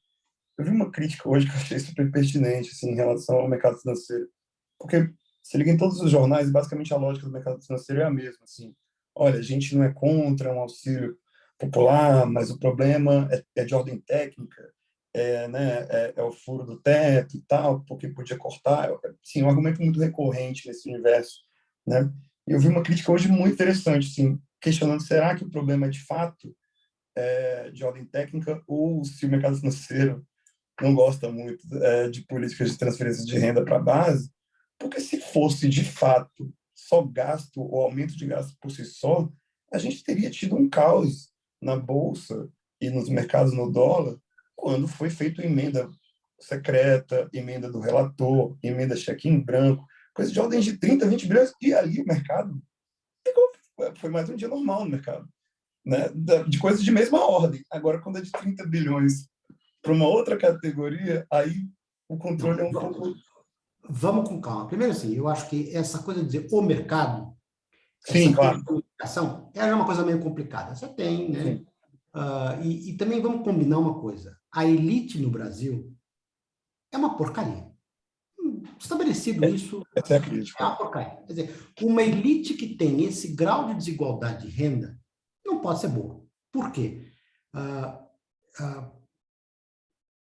Eu vi uma crítica hoje que eu achei super pertinente, assim, em relação ao mercado financeiro, porque se liga em todos os jornais, basicamente a lógica do mercado financeiro é a mesma, assim, olha, a gente não é contra um auxílio popular, mas o problema é de ordem técnica, né, é o furo do teto e tal, porque podia cortar, sim, um argumento muito recorrente nesse universo, né? E eu vi uma crítica hoje muito interessante, assim, questionando, será que o problema é de fato de ordem técnica ou se o mercado financeiro não gosta muito de políticas de transferência de renda para a base? Porque se fosse de fato só gasto ou aumento de gasto por si só, a gente teria tido um caos na bolsa e nos mercados no dólar quando foi feita emenda secreta, emenda do relator, emenda cheque em branco, coisa de ordem de 30, 20 bilhões, e ali o mercado foi mais um dia normal no mercado, né? De coisas de mesma ordem. Agora, quando é de 30 bilhões para uma outra categoria, aí o controle é um pouco... Vamos com calma. Primeiro, assim, eu acho que essa coisa de dizer o mercado, Sim, essa claro. comunicação, é uma coisa meio complicada. Você tem, né? E também vamos combinar uma coisa. A elite no Brasil é uma porcaria. Estabelecido isso, Essa é a crítica. é uma porcaria. Quer dizer, uma elite que tem esse grau de desigualdade de renda não pode ser boa. Por quê?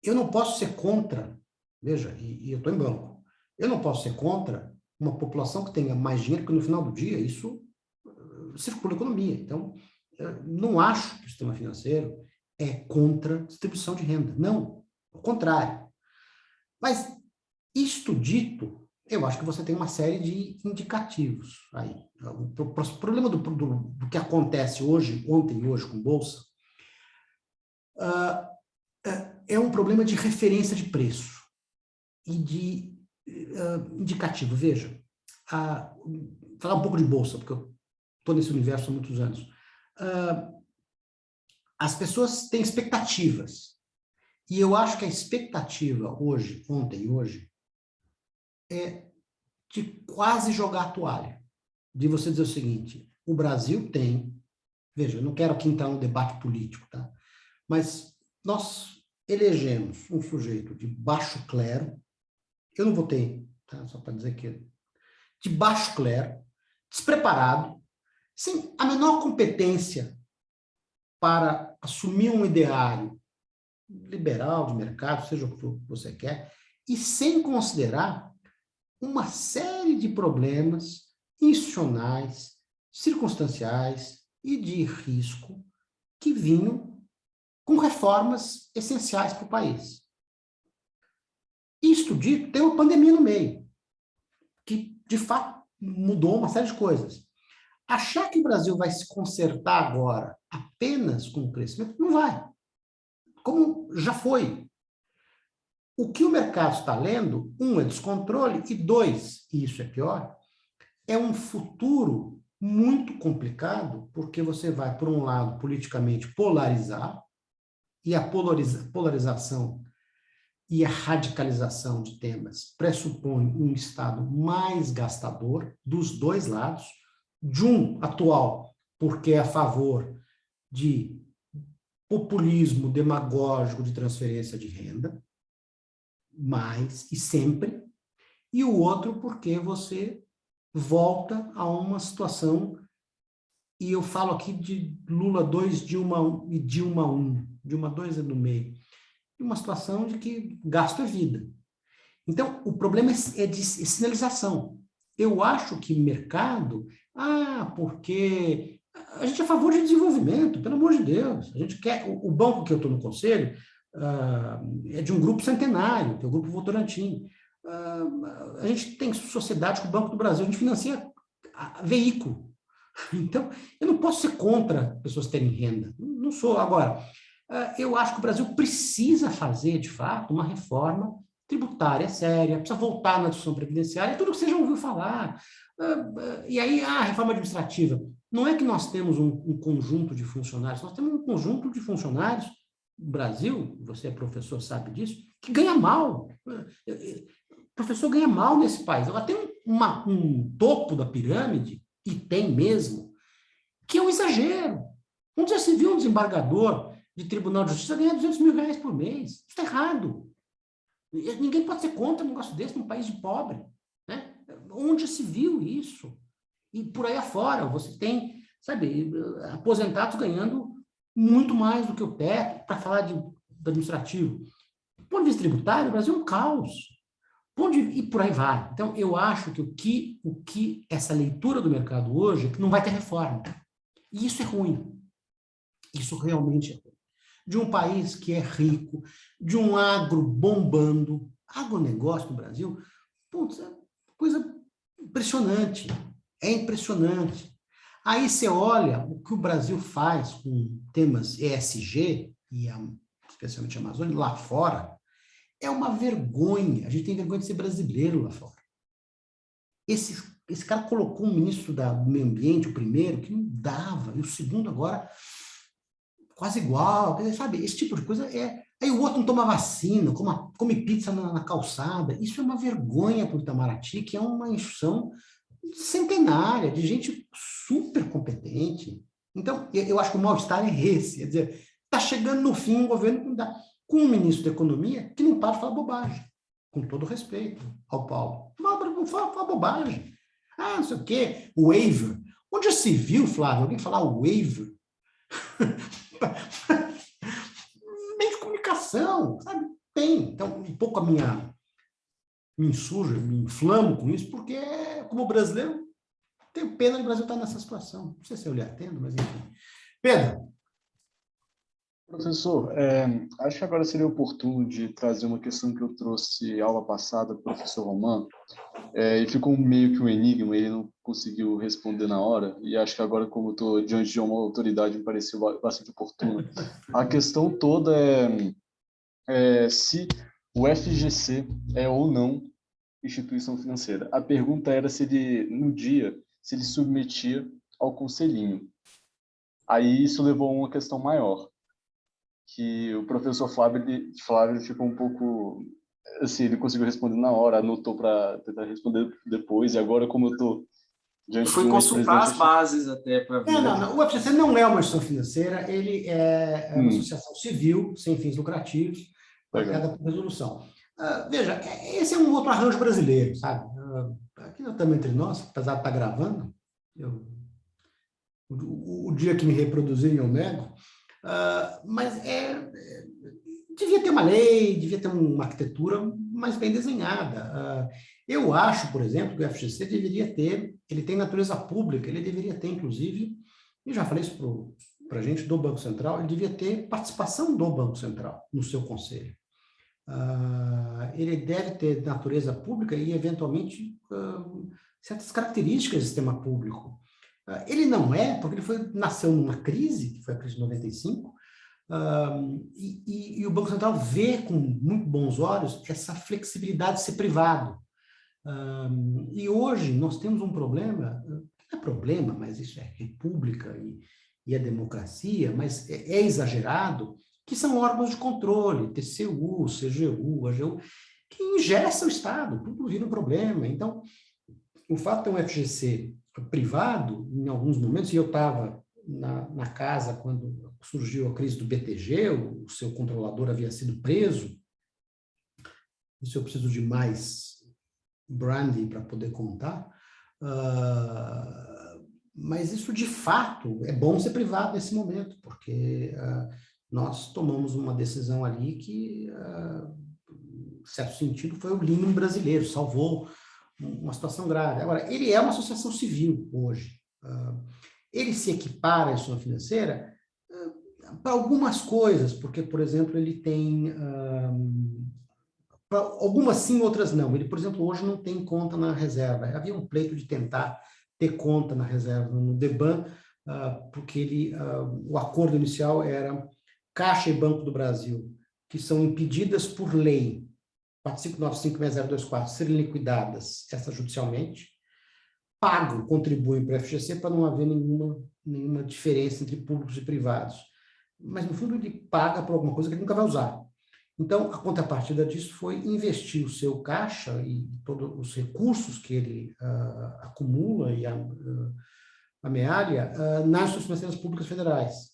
Eu não posso ser contra, veja, e eu estou em banco, eu não posso ser contra uma população que tenha mais dinheiro, porque no final do dia isso circula a economia. Então, não acho que o sistema financeiro é contra a distribuição de renda. Não, ao contrário. Mas, isto dito, eu acho que você tem uma série de indicativos aí. O problema do que acontece hoje, ontem e hoje com Bolsa, é um problema de referência de preço e de indicativo. Veja, falar um pouco de Bolsa, porque eu estou nesse universo há muitos anos. As pessoas têm expectativas. E eu acho que a expectativa hoje, ontem e hoje, é de quase jogar a toalha. De você dizer o seguinte, o Brasil tem... Veja, eu não quero aqui entrar no debate político, tá? Mas nós elegemos um sujeito de baixo clero, eu não votei, tá? Só para dizer que... De baixo clero, despreparado, sem a menor competência para assumir um ideário liberal de mercado, seja o que você quer, e sem considerar uma série de problemas institucionais, circunstanciais e de risco que vinham com reformas essenciais para o país. Isto dito, tem uma pandemia no meio, que de fato mudou uma série de coisas. Achar que o Brasil vai se consertar agora apenas com o crescimento, não vai. Como já foi. O que o mercado está lendo, é descontrole, e 2, e isso é pior, é um futuro muito complicado, porque você vai, por um lado, politicamente polarizar, e a polarização e a radicalização de temas pressupõe um Estado mais gastador dos dois lados, de um atual, porque é a favor de populismo demagógico de transferência de renda, mais e sempre, e o outro porque você volta a uma situação, e eu falo aqui de Lula 2, Dilma 1 e Dilma 1, Dilma 2 é no meio, uma situação de que gasto é vida. Então, o problema é de sinalização. Eu acho que mercado, porque a gente é a favor de desenvolvimento, pelo amor de Deus. A gente quer, o banco que eu estou no conselho é de um grupo centenário, que é o Grupo Votorantim. A gente tem sociedade com o Banco do Brasil, a gente financia veículo. Então, eu não posso ser contra pessoas terem renda. Não sou. Agora, eu acho que o Brasil precisa fazer, de fato, uma reforma tributária séria, precisa voltar na discussão previdenciária, tudo que você já ouviu falar. E aí, a reforma administrativa. Não é que nós temos um conjunto de funcionários, nós temos um conjunto de funcionários no Brasil, você é professor, sabe disso, que ganha mal. O professor ganha mal nesse país. Ela tem um topo da pirâmide, e tem mesmo, que é um exagero. Onde já se viu um desembargador de Tribunal de Justiça ganhar R$200 mil por mês? Isso está errado. Ninguém pode ser contra um negócio desse num país de pobre, né? Onde já se viu isso? E por aí afora, você tem, sabe, aposentados ganhando muito mais do que o teto, para falar do administrativo. Do ponto de vista tributário, o Brasil é um caos. E por aí vai. Então, eu acho que o que essa leitura do mercado hoje é que não vai ter reforma. E isso é ruim. Isso realmente é ruim. De um país que é rico, de um agro bombando, agronegócio no Brasil, putz, é coisa impressionante. É impressionante. Aí você olha o que o Brasil faz com temas ESG, e especialmente a Amazônia, lá fora, é uma vergonha. A gente tem vergonha de ser brasileiro lá fora. Esse cara colocou um ministro do meio ambiente, o primeiro, que não dava, e o segundo agora quase igual, sabe? Esse tipo de coisa é... Aí o outro não toma vacina, come pizza na calçada. Isso é uma vergonha para o Itamaraty, que é uma instituição centenária, de gente super competente. Então, eu acho que o mal-estar é esse. Quer dizer, está chegando no fim um governo com um ministro da Economia que não para de falar bobagem, com todo respeito ao Paulo. Fala bobagem. Não sei o quê, waiver. Onde já se viu, Flávio, alguém falar waiver? Meio de comunicação, sabe? Tem. Então, um pouco me insurjo, me inflamo com isso, porque, como brasileiro, tenho pena de o Brasil estar nessa situação. Não sei se eu lhe atendo, mas enfim. Pedro. Professor, acho que agora seria oportuno de trazer uma questão que eu trouxe aula passada para o professor Romano, e ficou meio que um enigma, ele não conseguiu responder na hora, e acho que agora, como eu estou diante de uma autoridade, me pareceu bastante oportuno. A questão toda é se o FGC é ou não instituição financeira. A pergunta era se ele submetia ao conselhinho. Aí isso levou a uma questão maior, que o professor Flávio ficou um pouco... Assim, ele conseguiu responder na hora, anotou para tentar responder depois, e agora, como eu estou diante de um consultar as bases até para ver. Não. O FGC não é uma instituição financeira, ele é uma associação civil, sem fins lucrativos, marcada por resolução. Veja, esse é um outro arranjo brasileiro, sabe? Aqui nós estamos entre nós, apesar de estar gravando, o dia que me reproduzirem eu nego, mas devia ter uma lei, devia ter uma arquitetura mais bem desenhada. Eu acho, por exemplo, que o FGC deveria ter, ele tem natureza pública, ele deveria ter, inclusive, e já falei isso para a gente do Banco Central, ele devia ter participação do Banco Central no seu conselho. Ele deve ter natureza pública e, eventualmente, certas características do sistema público. Ele não é, porque ele nasceu numa crise, que foi a crise de 95, e o Banco Central vê com muito bons olhos essa flexibilidade de ser privado. E hoje nós temos um problema, não é problema, mas isso é república e é democracia, mas é exagerado, que são órgãos de controle, TCU, CGU, AGU, que ingessam o Estado, tudo vira um problema. Então, o fato de ter um FGC privado, em alguns momentos, e eu estava na casa quando surgiu a crise do BTG, o seu controlador havia sido preso, isso eu preciso de mais branding para poder contar, Mas isso, de fato, é bom ser privado nesse momento, porque nós tomamos uma decisão ali que, em certo sentido, foi o Lehman brasileiro, salvou uma situação grave. Agora, ele é uma associação civil hoje. Ele se equipara à instituição financeira para algumas coisas, porque, por exemplo, ele tem... algumas sim, outras não. Ele, por exemplo, hoje não tem conta na reserva. Havia um pleito de tentar ter conta na reserva no DEBAN, porque o acordo inicial era Caixa e Banco do Brasil, que são impedidas por lei, 4595-6024, serem liquidadas extrajudicialmente, pagam, contribuem para a FGC para não haver nenhuma diferença entre públicos e privados. Mas, no fundo, ele paga por alguma coisa que ele nunca vai usar. Então, a contrapartida disso foi investir o seu caixa e todos os recursos que ele acumula e amealha nas instituições financeiras públicas federais,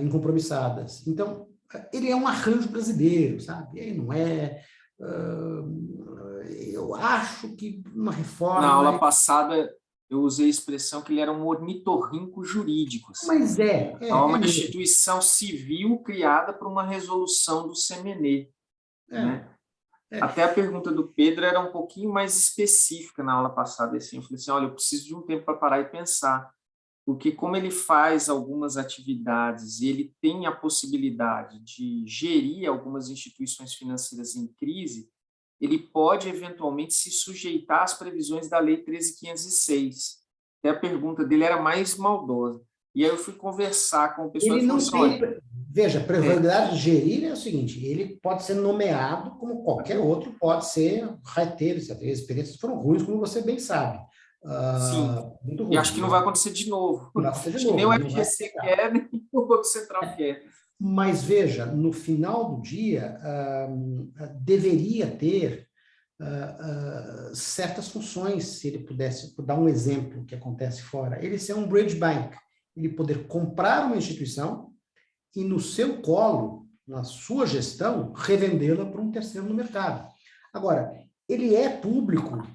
incompromissadas. Então, ele é um arranjo brasileiro, sabe? Ele não é... eu acho que uma reforma... Na aula passada, eu usei a expressão que ele era um ornitorrinco jurídico. Assim. Mas é uma instituição civil criada por uma resolução do CMNE. Né? Até a pergunta do Pedro era um pouquinho mais específica na aula passada. Assim. Eu falei assim, olha, eu preciso de um tempo para parar e pensar. Porque como ele faz algumas atividades e ele tem a possibilidade de gerir algumas instituições financeiras em crise, ele pode, eventualmente, se sujeitar às previsões da Lei 13.506. Até a pergunta dele era mais maldosa. E aí eu fui conversar com o pessoal ele e não falei tem... Veja, a previsibilidade de gerir é o seguinte, ele pode ser nomeado como qualquer outro, pode ser raiteiro, as experiências foram ruins, como você bem sabe. Sim, muito ruim, e acho que não vai acontecer de novo. Não vai acontecer de novo. Nem o FGC quer, nem o Banco Central quer. Mas, veja, no final do dia, deveria ter certas funções, se ele pudesse dar um exemplo que acontece fora, ele ser um bridge bank, ele poder comprar uma instituição e no seu colo, na sua gestão, revendê-la para um terceiro no mercado. Agora, ele é público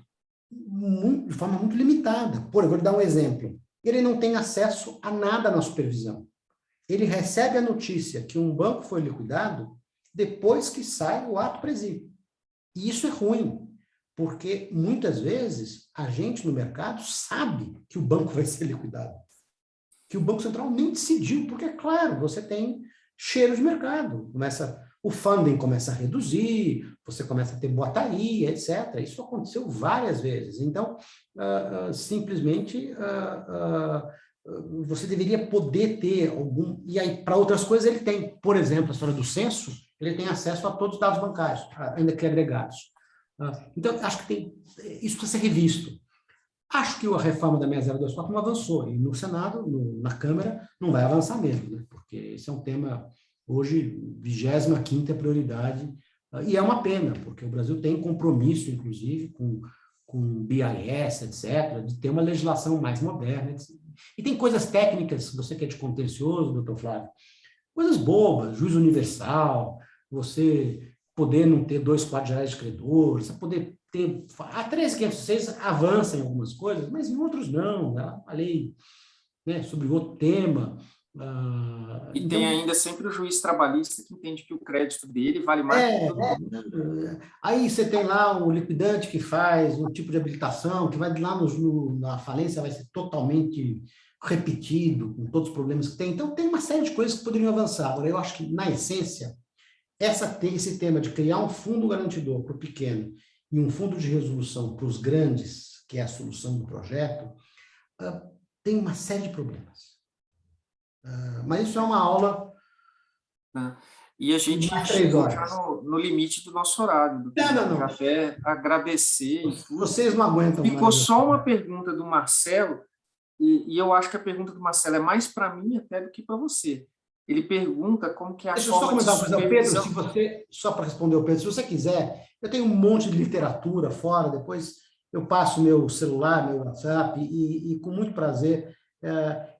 de forma muito limitada. Por exemplo, vou dar um exemplo. Ele não tem acesso a nada na supervisão. Ele recebe a notícia que um banco foi liquidado depois que sai o ato presídio. E isso é ruim, porque muitas vezes a gente no mercado sabe que o banco vai ser liquidado, que o Banco Central nem decidiu, porque, é claro, você tem cheiro de mercado, o funding começa a reduzir, você começa a ter boataria, etc. Isso aconteceu várias vezes. Então, simplesmente, você deveria poder ter algum... E aí, para outras coisas, ele tem. Por exemplo, a história do censo, ele tem acesso a todos os dados bancários, ainda que agregados. Então, acho que isso precisa ser revisto. Acho que a reforma da 6024 não avançou, e no Senado, na Câmara, não vai avançar mesmo, né? Porque esse é um tema, hoje, 25ª prioridade, e é uma pena, porque o Brasil tem compromisso, inclusive, com BIS, etc., de ter uma legislação mais moderna, etc. E tem coisas técnicas, você que é de contencioso, doutor Flávio, coisas bobas, juiz universal, você poder não ter 2 quadros gerais de credores, você poder ter... A 13.506 avança em algumas coisas, mas em outros não. A lei, né, sobre outro tema. E então, tem ainda sempre o juiz trabalhista que entende que o crédito dele vale mais que tudo. Aí você tem lá o liquidante que faz um tipo de habilitação, que vai lá na falência, vai ser totalmente repetido, com todos os problemas que tem. Então, tem uma série de coisas que poderiam avançar. Agora, eu acho que, na essência, esse tema de criar um fundo garantidor para o pequeno e um fundo de resolução para os grandes, que é a solução do projeto, tem uma série de problemas. Mas isso é uma aula... E a gente chegou já no limite do nosso horário. Não. Até agradecer. Vocês não aguentam mais. Ficou só uma pergunta do Marcelo, e eu acho que a pergunta do Marcelo é mais para mim até do que para você. Ele pergunta como que é a forma de supervisão... Pedro, se você, só para responder ao Pedro, se você quiser, eu tenho um monte de literatura fora, depois eu passo meu celular, meu WhatsApp, e com muito prazer.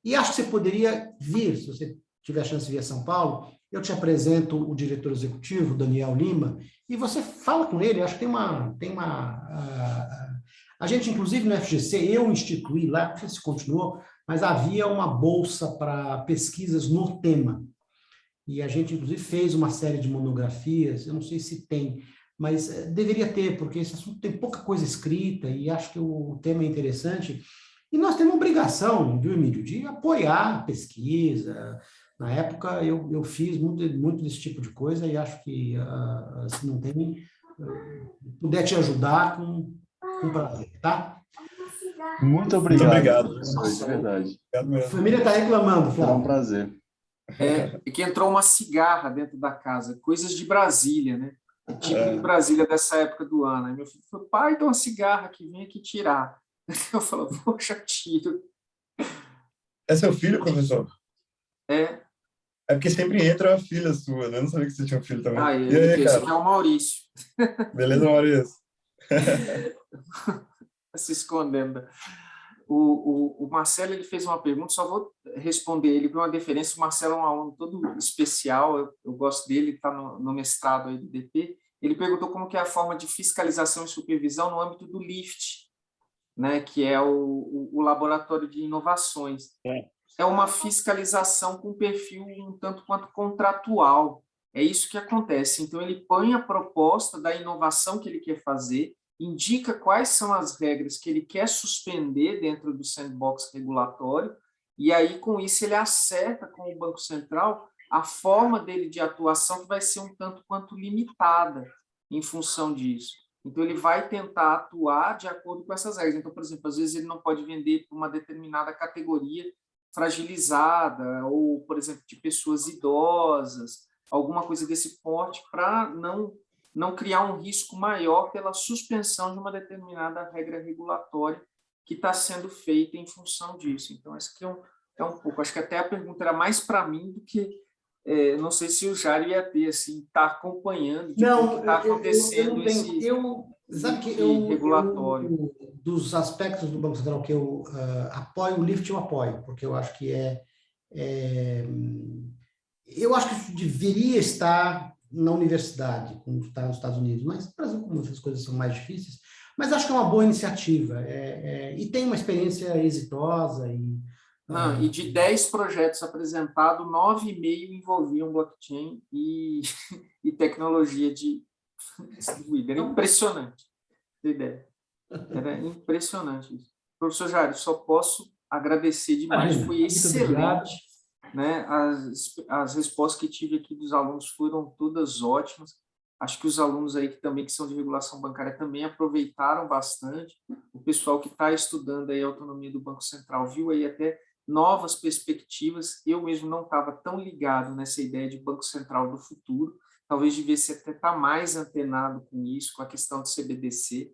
E acho que você poderia vir, se você tiver a chance de vir a São Paulo, eu te apresento o diretor executivo, Daniel Lima, e você fala com ele, acho que a gente, inclusive, no FGC, eu instituí lá, não sei se continuou, mas havia uma bolsa para pesquisas no tema. E a gente, inclusive, fez uma série de monografias, eu não sei se tem, mas deveria ter, porque esse assunto tem pouca coisa escrita e acho que o tema é interessante. E nós temos a obrigação, viu, Emílio, de apoiar a pesquisa. Na época, eu fiz muito desse tipo de coisa e acho que, se não tem, puder te ajudar, com prazer, tá? Muito obrigado, obrigado. professor, de verdade. Obrigado A mesmo. família está reclamando, Será um Flávio. prazer. É que entrou uma cigarra dentro da casa, coisas de Brasília, né? Tipo de Brasília dessa época do ano. Aí meu filho falou, pai, tem uma cigarra aqui, vem aqui tirar. Eu falo, poxa, tiro. É seu filho, professor? É, É porque sempre entra a filha sua, né? Eu não sabia que você tinha um filho também. E aí, esse cara? aqui é o Maurício, Beleza, Maurício? se escondendo. O Marcelo, ele fez uma pergunta, só vou responder ele com uma deferência. O Marcelo é um aluno todo especial, eu gosto dele, está no mestrado aí do DP. Ele perguntou como que é a forma de fiscalização e supervisão no âmbito do LIFT, né, que é o Laboratório de Inovações. É uma fiscalização com perfil um tanto quanto contratual. É isso que acontece. Então, ele põe a proposta da inovação que ele quer fazer, indica quais são as regras que ele quer suspender dentro do sandbox regulatório, e aí, com isso, ele acerta com o Banco Central a forma dele de atuação, que vai ser um tanto quanto limitada em função disso. Então, ele vai tentar atuar de acordo com essas regras. Então, por exemplo, às vezes ele não pode vender para uma determinada categoria fragilizada, ou, por exemplo, de pessoas idosas, alguma coisa desse porte, para não criar um risco maior pela suspensão de uma determinada regra regulatória que está sendo feita em função disso. Então, esse aqui é um pouco. Acho que até a pergunta era mais para mim do que... não sei se o Jário ia ter, assim, tá acompanhando de como que está acontecendo esse regulatório. Dos aspectos do Banco Central que eu apoio, o LIFT eu apoio, porque eu acho que eu acho que isso deveria estar na universidade, como está nos Estados Unidos, mas no Brasil, como as coisas são mais difíceis, mas acho que é uma boa iniciativa, e tem uma experiência exitosa. E de 10 projetos apresentados, 9,5 envolviam blockchain e tecnologia distribuída. Era impressionante a ideia. Era impressionante isso. Professor Jário, só posso agradecer demais, foi excelente. Né? As respostas que tive aqui dos alunos foram todas ótimas. Acho que os alunos aí que são de regulação bancária também aproveitaram bastante. O pessoal que está estudando aí a autonomia do Banco Central viu aí até novas perspectivas. Eu mesmo não estava tão ligado nessa ideia de Banco Central do futuro. Talvez devesse até estar mais antenado com isso, com a questão do CBDC.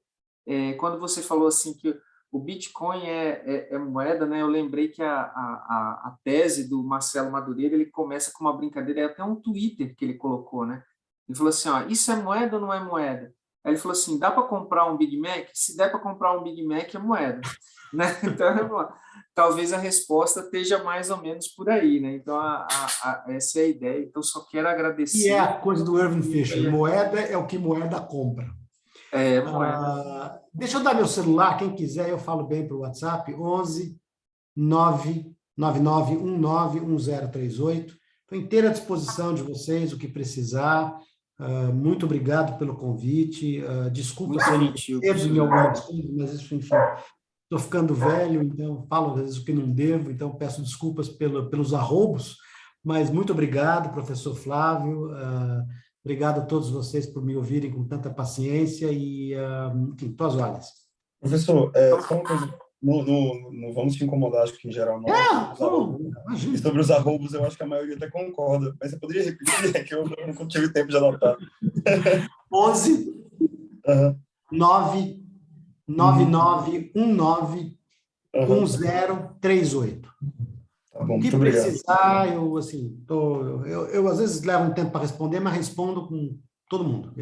Quando você falou assim que o Bitcoin é moeda, né? Eu lembrei que a tese do Marcelo Madureira, ele começa com uma brincadeira, é até um Twitter que ele colocou, né? Ele falou assim, isso é moeda ou não é moeda? Aí ele falou assim, dá para comprar um Big Mac? Se der para comprar um Big Mac, é moeda. Né? Então, talvez a resposta esteja mais ou menos por aí, né? Então, essa é a ideia. Então, só quero agradecer. E é a coisa do Irving Fisher, moeda é o que moeda compra. Moeda. Deixa eu dar meu celular, quem quiser, eu falo bem para o WhatsApp, 11 99919 1038. Estou inteira à disposição de vocês, o que precisar. Muito obrigado pelo convite. Desculpa se eu devo em algumas coisas, mas isso, enfim, estou ficando velho, então falo às vezes o que não devo, então peço desculpas pelos arroubos, mas muito obrigado, professor Flávio. Obrigado a todos vocês por me ouvirem com tanta paciência e, enfim, tuas ordens. Professor, só uma coisa, não vamos te incomodar, acho que em geral não. E sobre os arroubos, eu acho que a maioria até concorda, mas você poderia repetir, que eu não tive tempo de anotar. 11 99919 1038. Tá bom, o que precisar, eu às vezes levo um tempo para responder, mas respondo com todo mundo.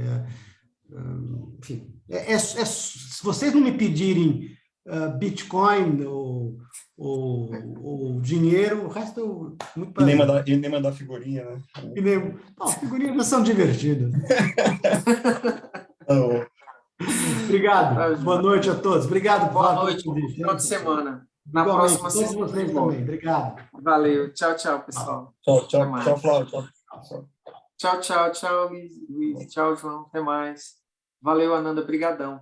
Enfim, se vocês não me pedirem Bitcoin ou o dinheiro, o resto, muito E prazer. nem mandar figurinha, né? Não, figurinhas já são divertidas. Então, Obrigado. Boa noite a todos. Obrigado por Boa falar noite, bom final de semana. Na Igualmente, próxima todos sessão vocês de volta. também. Obrigado. Valeu. Tchau, tchau, pessoal. Até tchau, mais. Flávio. Tchau. Tchau, tchau, tchau, Luiz. Tchau, João. Até mais. Valeu, Ananda. Brigadão.